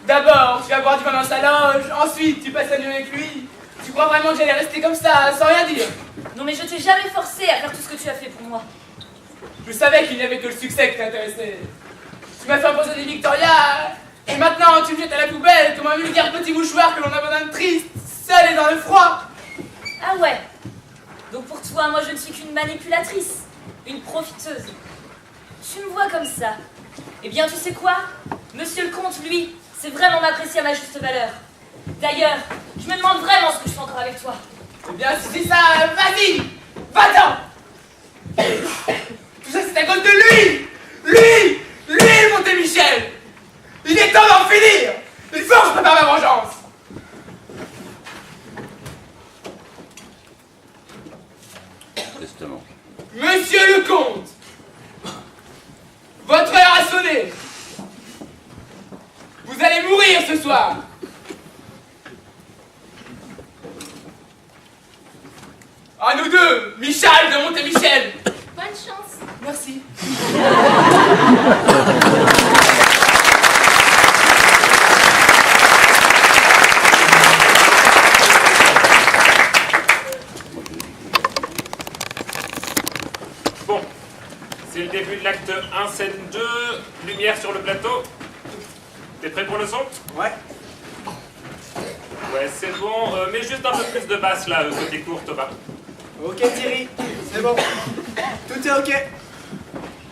D'abord, tu vas boire du vin dans sa loge, ensuite tu passes la nuit avec lui. Tu crois vraiment que j'allais rester comme ça, sans rien dire? Non mais je t'ai jamais forcé à faire tout ce que tu as fait pour moi. Je savais qu'il n'y avait que le succès qui t'intéressait. Tu m'as fait empoisonner Victoria, et maintenant tu me jettes à la poubelle comme un vulgaire petit mouchoir que l'on abandonne triste, seul et dans le froid. Ah ouais. Donc pour toi, moi je ne suis qu'une manipulatrice, une profiteuse. Tu me vois comme ça. Eh bien tu sais quoi? Monsieur le comte, lui, c'est vraiment m'apprécier à ma juste valeur. D'ailleurs, je me demande vraiment ce que je fais encore avec toi. Eh bien si c'est ça, vas-y, va-t'en. Tout ça c'est à cause de lui, Montémichel. Il est temps d'en finir. Il faut que je prépare ma vengeance. Testament. Monsieur le comte, votre heure a sonné. Vous allez mourir ce soir. À nous deux, Michel de Montémichel. Bonne chance. Merci. Bon, c'est le début de l'acte 1, scène 2, lumière sur le plateau. T'es prêt pour le son? Ouais. Ouais, c'est bon. Mets juste un peu plus de basse là, côté court, Thomas. Ok Thierry, c'est bon. Tout est ok.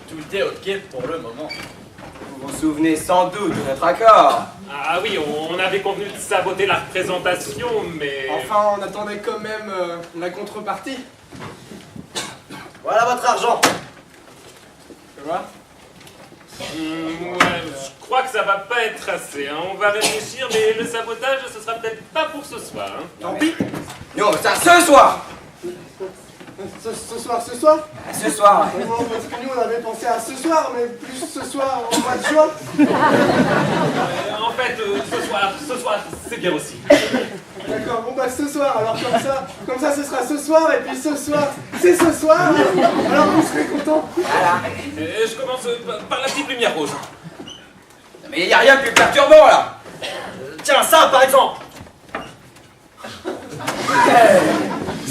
Tout est ok pour le moment. Vous vous souvenez sans doute de notre accord. Ah oui, on avait convenu de saboter la représentation, mais... Enfin, on attendait quand même la contrepartie. Voilà votre argent. Tu vois? Ouais, je crois que ça va pas être assez, hein. On va réfléchir, mais le sabotage, ce sera peut-être pas pour ce soir, hein. Tant pis. Non, ça ce soir. Ce soir? Ce soir. Non, parce que nous on avait pensé à ce soir, mais plus ce soir au mois de juin. En fait, ce soir, c'est bien aussi. D'accord, bon bah ce soir, alors comme ça ce sera ce soir, et puis ce soir, c'est ce soir, alors vous serez contents. Voilà. Je commence par la petite lumière rouge. Mais il n'y a rien de plus perturbant là. Tiens, ça par exemple.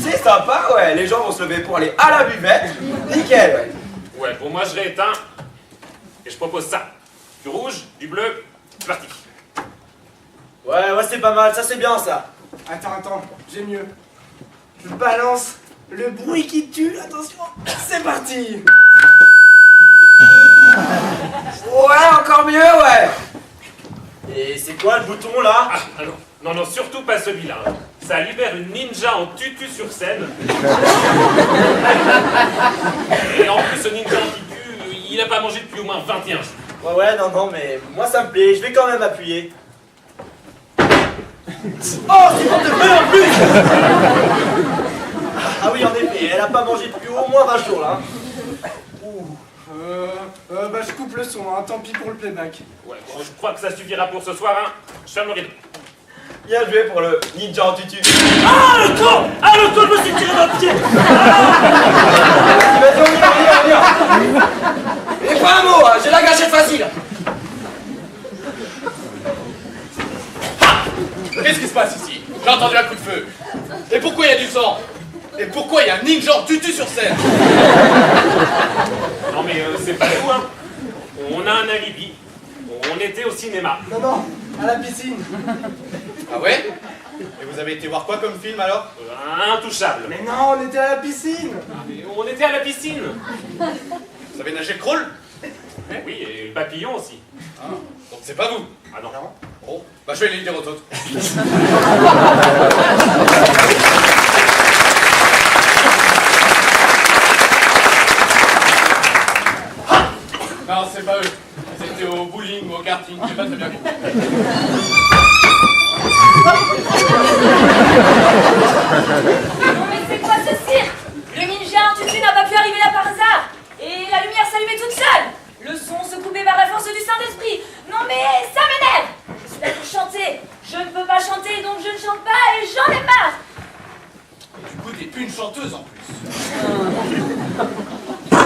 C'est sympa, ouais. Les gens vont se lever pour aller à la buvette. Nickel, ouais. Ouais, pour moi, je rééteins. Et je propose ça. Du rouge, du bleu, c'est parti. Ouais, c'est pas mal, ça c'est bien ça. Attends, j'ai mieux. Je balance le bruit qui tue, attention, c'est parti. Ouais, encore mieux, ouais. Et c'est quoi le bouton là? Ah non, surtout pas celui-là. Hein. Ça libère une ninja en tutu sur scène. Et en plus, ce ninja en tutu, il a pas mangé depuis au moins 21 jours. Ouais, non, mais moi ça me plaît, je vais quand même appuyer. Oh, c'est pour de vrai en plus. Ah oui, en effet, elle a pas mangé depuis au moins 20 jours là. Bah je coupe le son, hein, tant pis pour le playback. Ouais, bon, je crois que ça suffira pour ce soir, hein. Je ferme le rideau. Bien joué pour le ninja en tutu. Ah, le con, je me suis tiré dans le pied. Vas-y, on y va. Et pas un mot, hein, j'ai la gâchette facile. Qu'est-ce qui se passe ici? J'ai entendu un coup de feu. Et pourquoi il y a du sang? Et pourquoi il y a un ninja en tutu sur scène? Non mais c'est pas nous, hein. On a un alibi. On était au cinéma. Non, à la piscine. Ah ouais? Et vous avez été voir quoi comme film alors? Intouchable. Mais non, on était à la piscine. Mais on était à la piscine. Vous savez nager le crawl? Oui, et le papillon aussi. Ah, donc c'est pas vous? Ah non. Bon, bah je vais les dire aux autres. Non, c'est pas eux. Ils étaient au bowling ou au karting, j'ai pas très bien compris. Non mais c'est quoi ce cirque? Le ninja en tutu n'a pas pu arriver là par hasard. Et la lumière s'allumait toute seule. Le son se coupait par la force du Saint-Esprit. Non mais ça m'énerve. Je suis là pour chanter. Je ne peux pas chanter donc je ne chante pas et j'en ai marre. Et du coup, t'es plus une chanteuse en plus.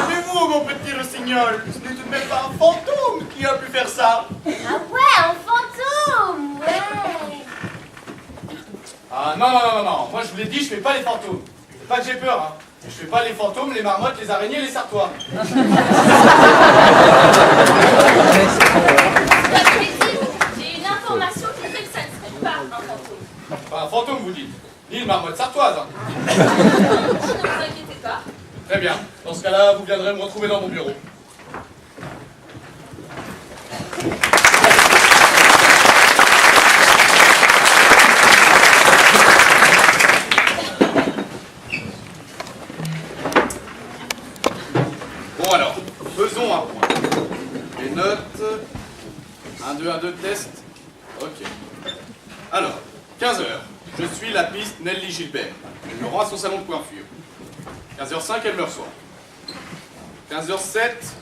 Mais vous, mon petit rossignol, ce n'est tout de même pas un fantôme qui a pu faire ça. Ah ouais, un fantôme, ouais. Ah non, moi je vous l'ai dit, je fais pas les fantômes. C'est pas que j'ai peur, hein. Je fais pas les fantômes, les marmottes, les araignées, les sartois. J'ai une information qui fait que ça ne serait pas un fantôme. Pas un fantôme, vous dites. Ni une marmotte sartoise. Hein. Ne vous inquiétez pas. Très bien. Dans ce cas-là, vous viendrez me retrouver dans mon bureau. Bon alors, faisons un point. Les notes. 1, 2, 1, 2, test. Ok. Alors, 15h. Je suis la piste Nelly Gilbert. Elle me rend à son salon de coiffure. 15h05, elle me reçoit. 15h07,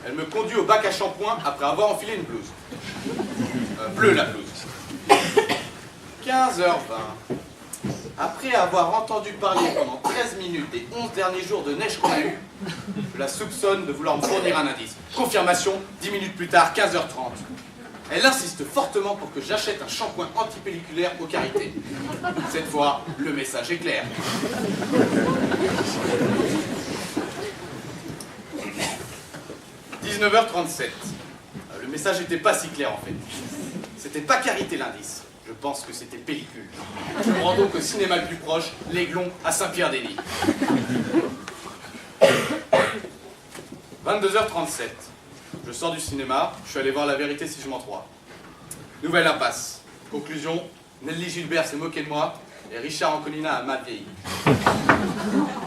elle me conduit au bac à shampoing après avoir enfilé une blouse. Bleue la blouse. 15h20. Après avoir entendu parler pendant 13 minutes des 11 derniers jours de neige qu'on a eu, je la soupçonne de vouloir me fournir un indice. Confirmation, 10 minutes plus tard, 15h30. Elle insiste fortement pour que j'achète un shampoing antipelliculaire au Karité. Cette fois, le message est clair. 19h37. Le message n'était pas si clair en fait. C'était pas Karité l'indice. Je pense que c'était pellicule. Je me rends donc au cinéma le plus proche, l'Aiglon à Saint-Pierre-des-Lys. 22h37. Je sors du cinéma, je suis allé voir La Vérité si je m'en crois. Nouvelle impasse. Conclusion, Nelly Gilbert s'est moqué de moi et Richard Anconina a mal vieilli.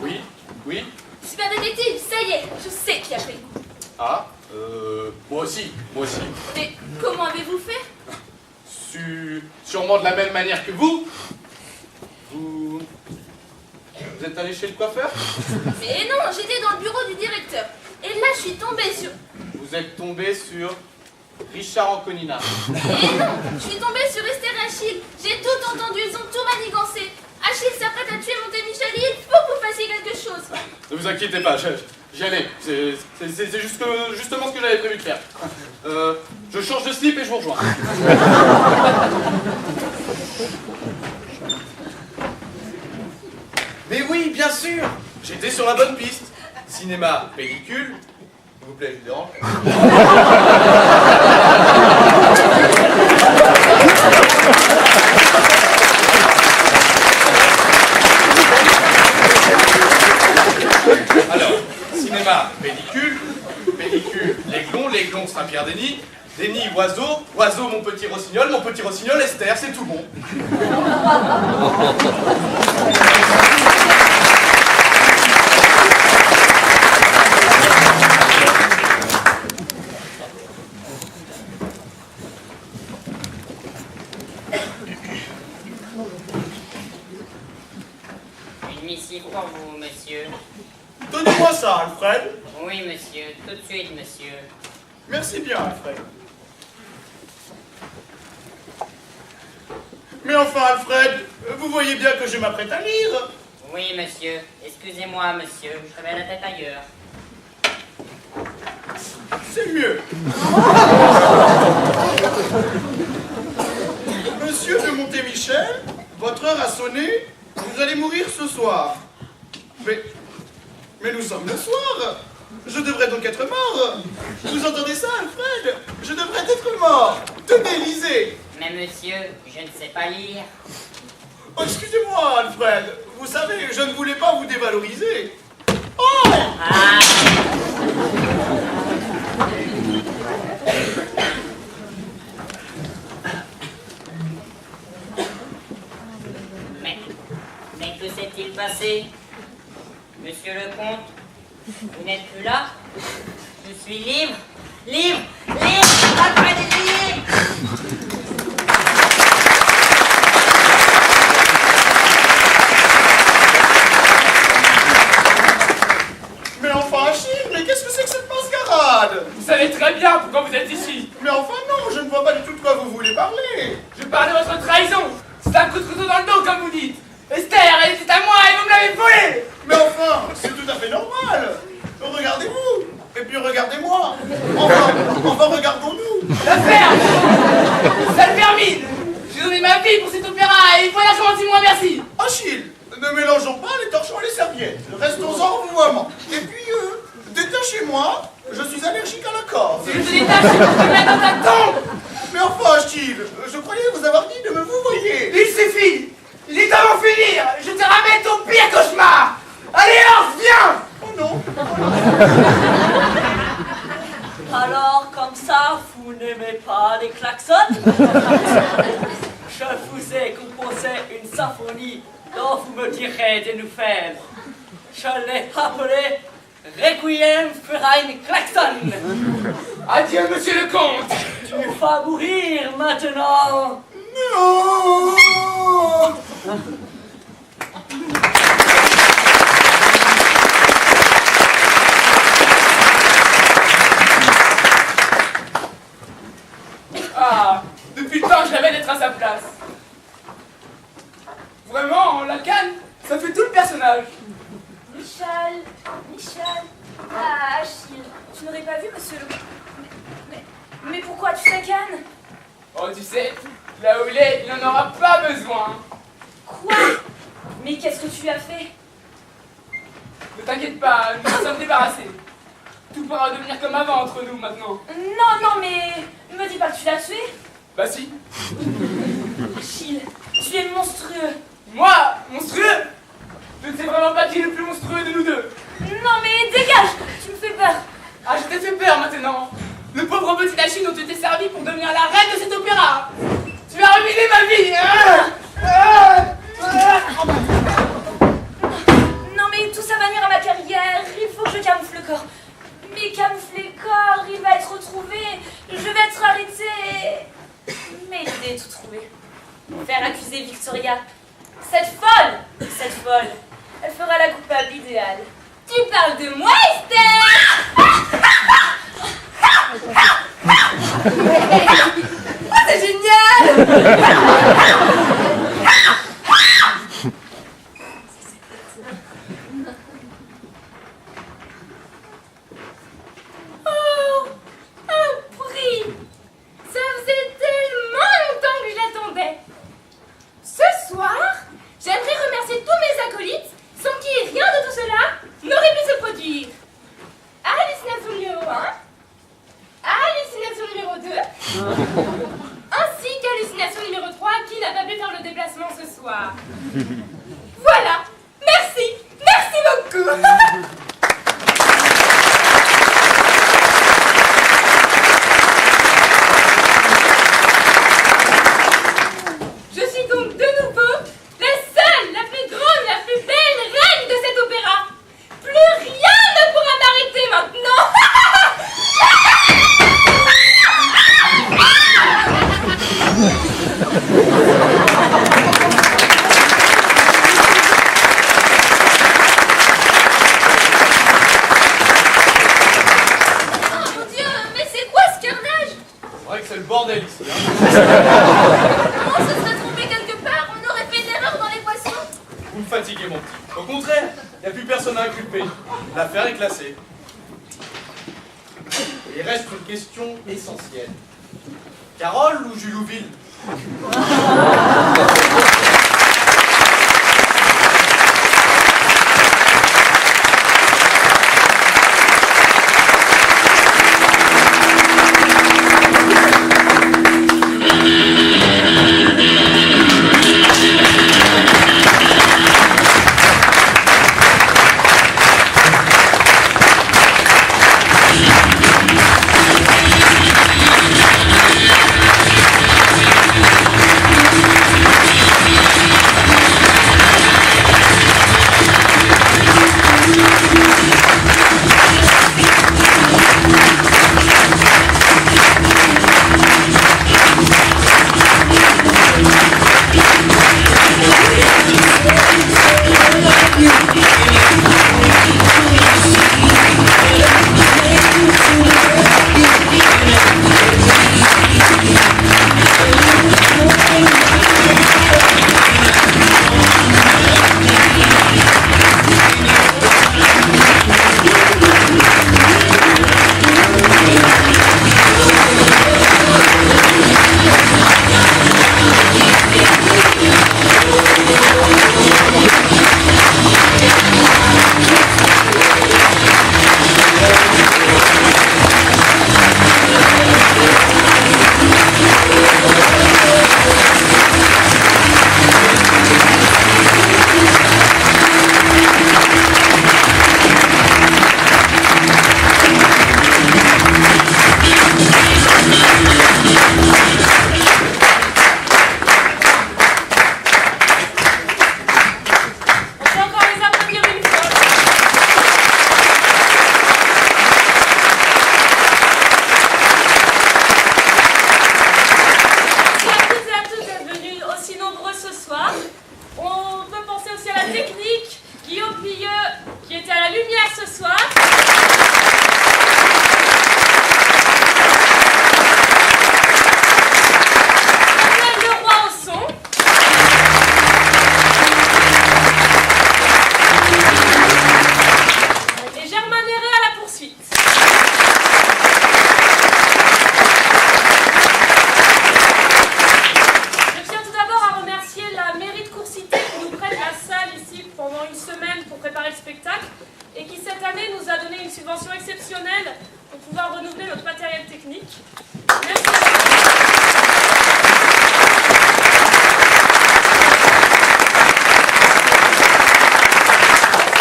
Oui? Oui? Super détective, ça y est, je sais qui a fait le coup. Ah? Moi aussi. Mais comment avez-vous fait? Sûrement de la même manière que vous. Vous êtes allé chez le coiffeur? Mais non, j'étais dans le bureau du directeur. Et là, je suis tombée sur... Vous êtes tombé sur Richard Anconina. Et non, je suis tombée sur Esther et Achille. J'ai tout entendu, ils ont tout manigancé. Achille s'apprête à tuer Montémichel, il faut que vous fassiez quelque chose. Ne vous inquiétez pas, j'y allais. C'est justement ce que j'avais prévu de faire. Je change de slip et je vous rejoins. Mais oui, bien sûr, j'étais sur la bonne piste. Cinéma, pellicule. S'il vous plaît, je vous dérange. Alors, cinéma, pellicule, l'aiglon Saint-Pierre-Denis, Denis, oiseau, mon petit rossignol, Esther, c'est tout bon. Une missive pour vous, monsieur. Donnez-moi ça, Alfred. Oui, monsieur, tout de suite, monsieur. Merci bien, Alfred. Mais enfin, Alfred, vous voyez bien que je m'apprête à lire. Oui, monsieur. Excusez-moi, monsieur, je mets la tête ailleurs. C'est mieux. Monsieur de Montémichel, votre heure a sonné, vous allez mourir ce soir. Mais nous sommes le soir. Je devrais donc être mort. Vous entendez ça, Alfred? Je devrais être mort. Tenez, lisez. Mais monsieur, je ne sais pas lire. Oh, excusez-moi, Alfred. Vous savez, je ne voulais pas vous dévaloriser. Oh! Ah. Mais que s'est-il passé? Monsieur le comte, vous n'êtes plus là? Je suis libre, après des billets. Mais enfin, Achille, mais qu'est-ce que c'est que cette mascarade? Vous savez très bien pourquoi vous êtes ici. Mais enfin non, je ne vois pas du tout de quoi vous voulez parler. Je parle de votre trahison. C'est un coup de couteau dans le dos, comme vous dites. Esther, elle était à moi et vous me l'avez volée. Mais enfin, c'est tout à fait normal. Regardez-vous. Et puis regardez-moi. Enfin regardons-nous. La ferme. Sale vermine. J'ai donné ma vie pour cet opéra et il faut la commencer moi, merci. Achille, ne mélangeons pas les torchons et les serviettes. Restons-en au vouvoiement. Et puis, détachez-moi. Je suis allergique à la corde. Si je te détache, je te mets dans ta tombe. Mais enfin, Achille, je croyais vous avoir dit de me vouvoyer. Il suffit. Il est temps d'en finir. Je te ramène ton pire cauchemar. Allez, Orse, viens. Oh non. Alors, comme ça, vous n'aimez pas les klaxons? Je vous ai composé une symphonie dont vous me direz des nouvelles. Je l'ai appelée Requiem für ein Klaxon. Adieu, monsieur le comte. Tu vas mourir maintenant. Non. Ah, depuis le temps, je rêvais d'être à sa place. Vraiment, la canne, ça fait tout le personnage. Michel. Ah, Achille, tu n'aurais pas vu, monsieur le... Mais pourquoi tu t'incanes? Oh, tu sais, là où il est, il n'en aura pas besoin. Quoi? Mais qu'est-ce que tu lui as fait? Ne t'inquiète pas, nous en sommes débarrassés. Tout pourra devenir comme avant entre nous maintenant. Non, mais ne me dis pas que tu l'as tué. Bah si. Achille, tu es monstrueux. Moi, monstrueux? Je ne sais vraiment pas qui est le plus monstrueux de nous deux. Non, mais dégage, tu me fais peur. Ah, je maintenant. Le pauvre petit Lachine dont tu t'es servi pour devenir la reine de cet opéra. Tu as ruiné ma vie. Non mais tout ça va nuire à ma carrière, il faut que je camoufle le corps. Mais camoufler le corps, il va être retrouvé, je vais être arrêtée. Mais je vais tout trouver. Faire accuser Victoria. Cette folle, elle fera la coupable idéale. Tu parles de moi, Esther? Oh, c'est génial! Oh, un prix! Ça faisait tellement longtemps que je l'attendais. Ce soir, j'aimerais remercier tous mes acolytes, sans qui rien de tout cela n'aurait pu se produire. Hallucination numéro 1, hallucination numéro 2, ainsi qu'hallucination numéro 3 qui n'a pas pu faire le déplacement ce soir. Voilà, merci beaucoup. Je suis donc de nouveau la seule, la plus grande, la plus belle reine de cet opéra. Plus rien ne pourra m'arrêter maintenant. Oh mon Dieu, mais c'est quoi ce carnage? C'est vrai que c'est le bordel ici. On se serait trompé quelque part, on aurait fait une erreur dans les poissons. Vous me fatiguez, mon petit. Au contraire, il n'y a plus personne à inculper. L'affaire est classée. Il reste une question essentielle. Carole ou Julouville?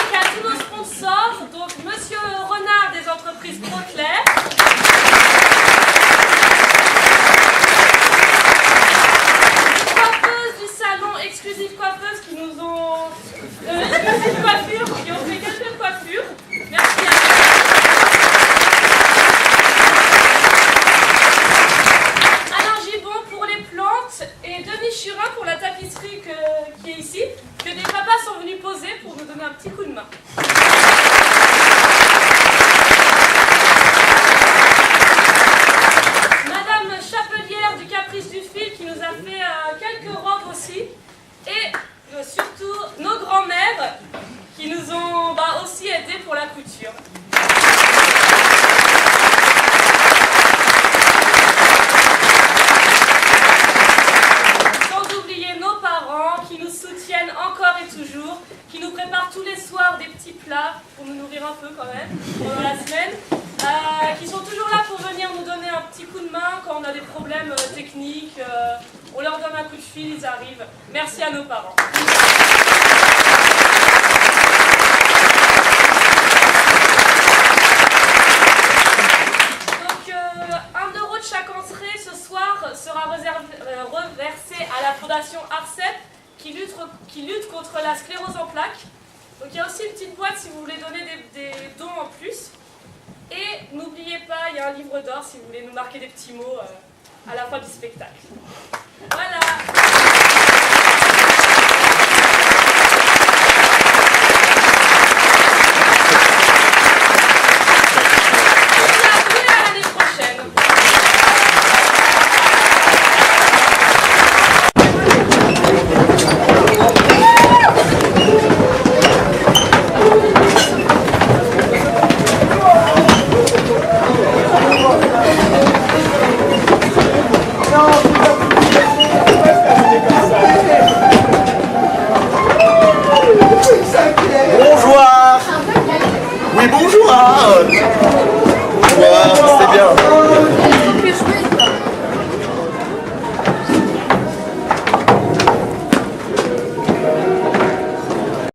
Merci à tous nos sponsors, donc Monsieur Renard des entreprises Proclair, un peu quand même pendant la semaine, qui sont toujours là pour venir nous donner un petit coup de main quand on a des problèmes techniques. On leur donne un coup de fil, ils arrivent. Merci à nos parents. €1 de chaque entrée ce soir sera reversé à la fondation ARCEP qui lutte contre la sclérose en plaques. Donc il y a aussi une petite boîte si vous voulez donner des dons en plus. Et n'oubliez pas, il y a un livre d'or si vous voulez nous marquer des petits mots à la fin du spectacle. Voilà. Bonjour. Oui, bonjour. Bonjour.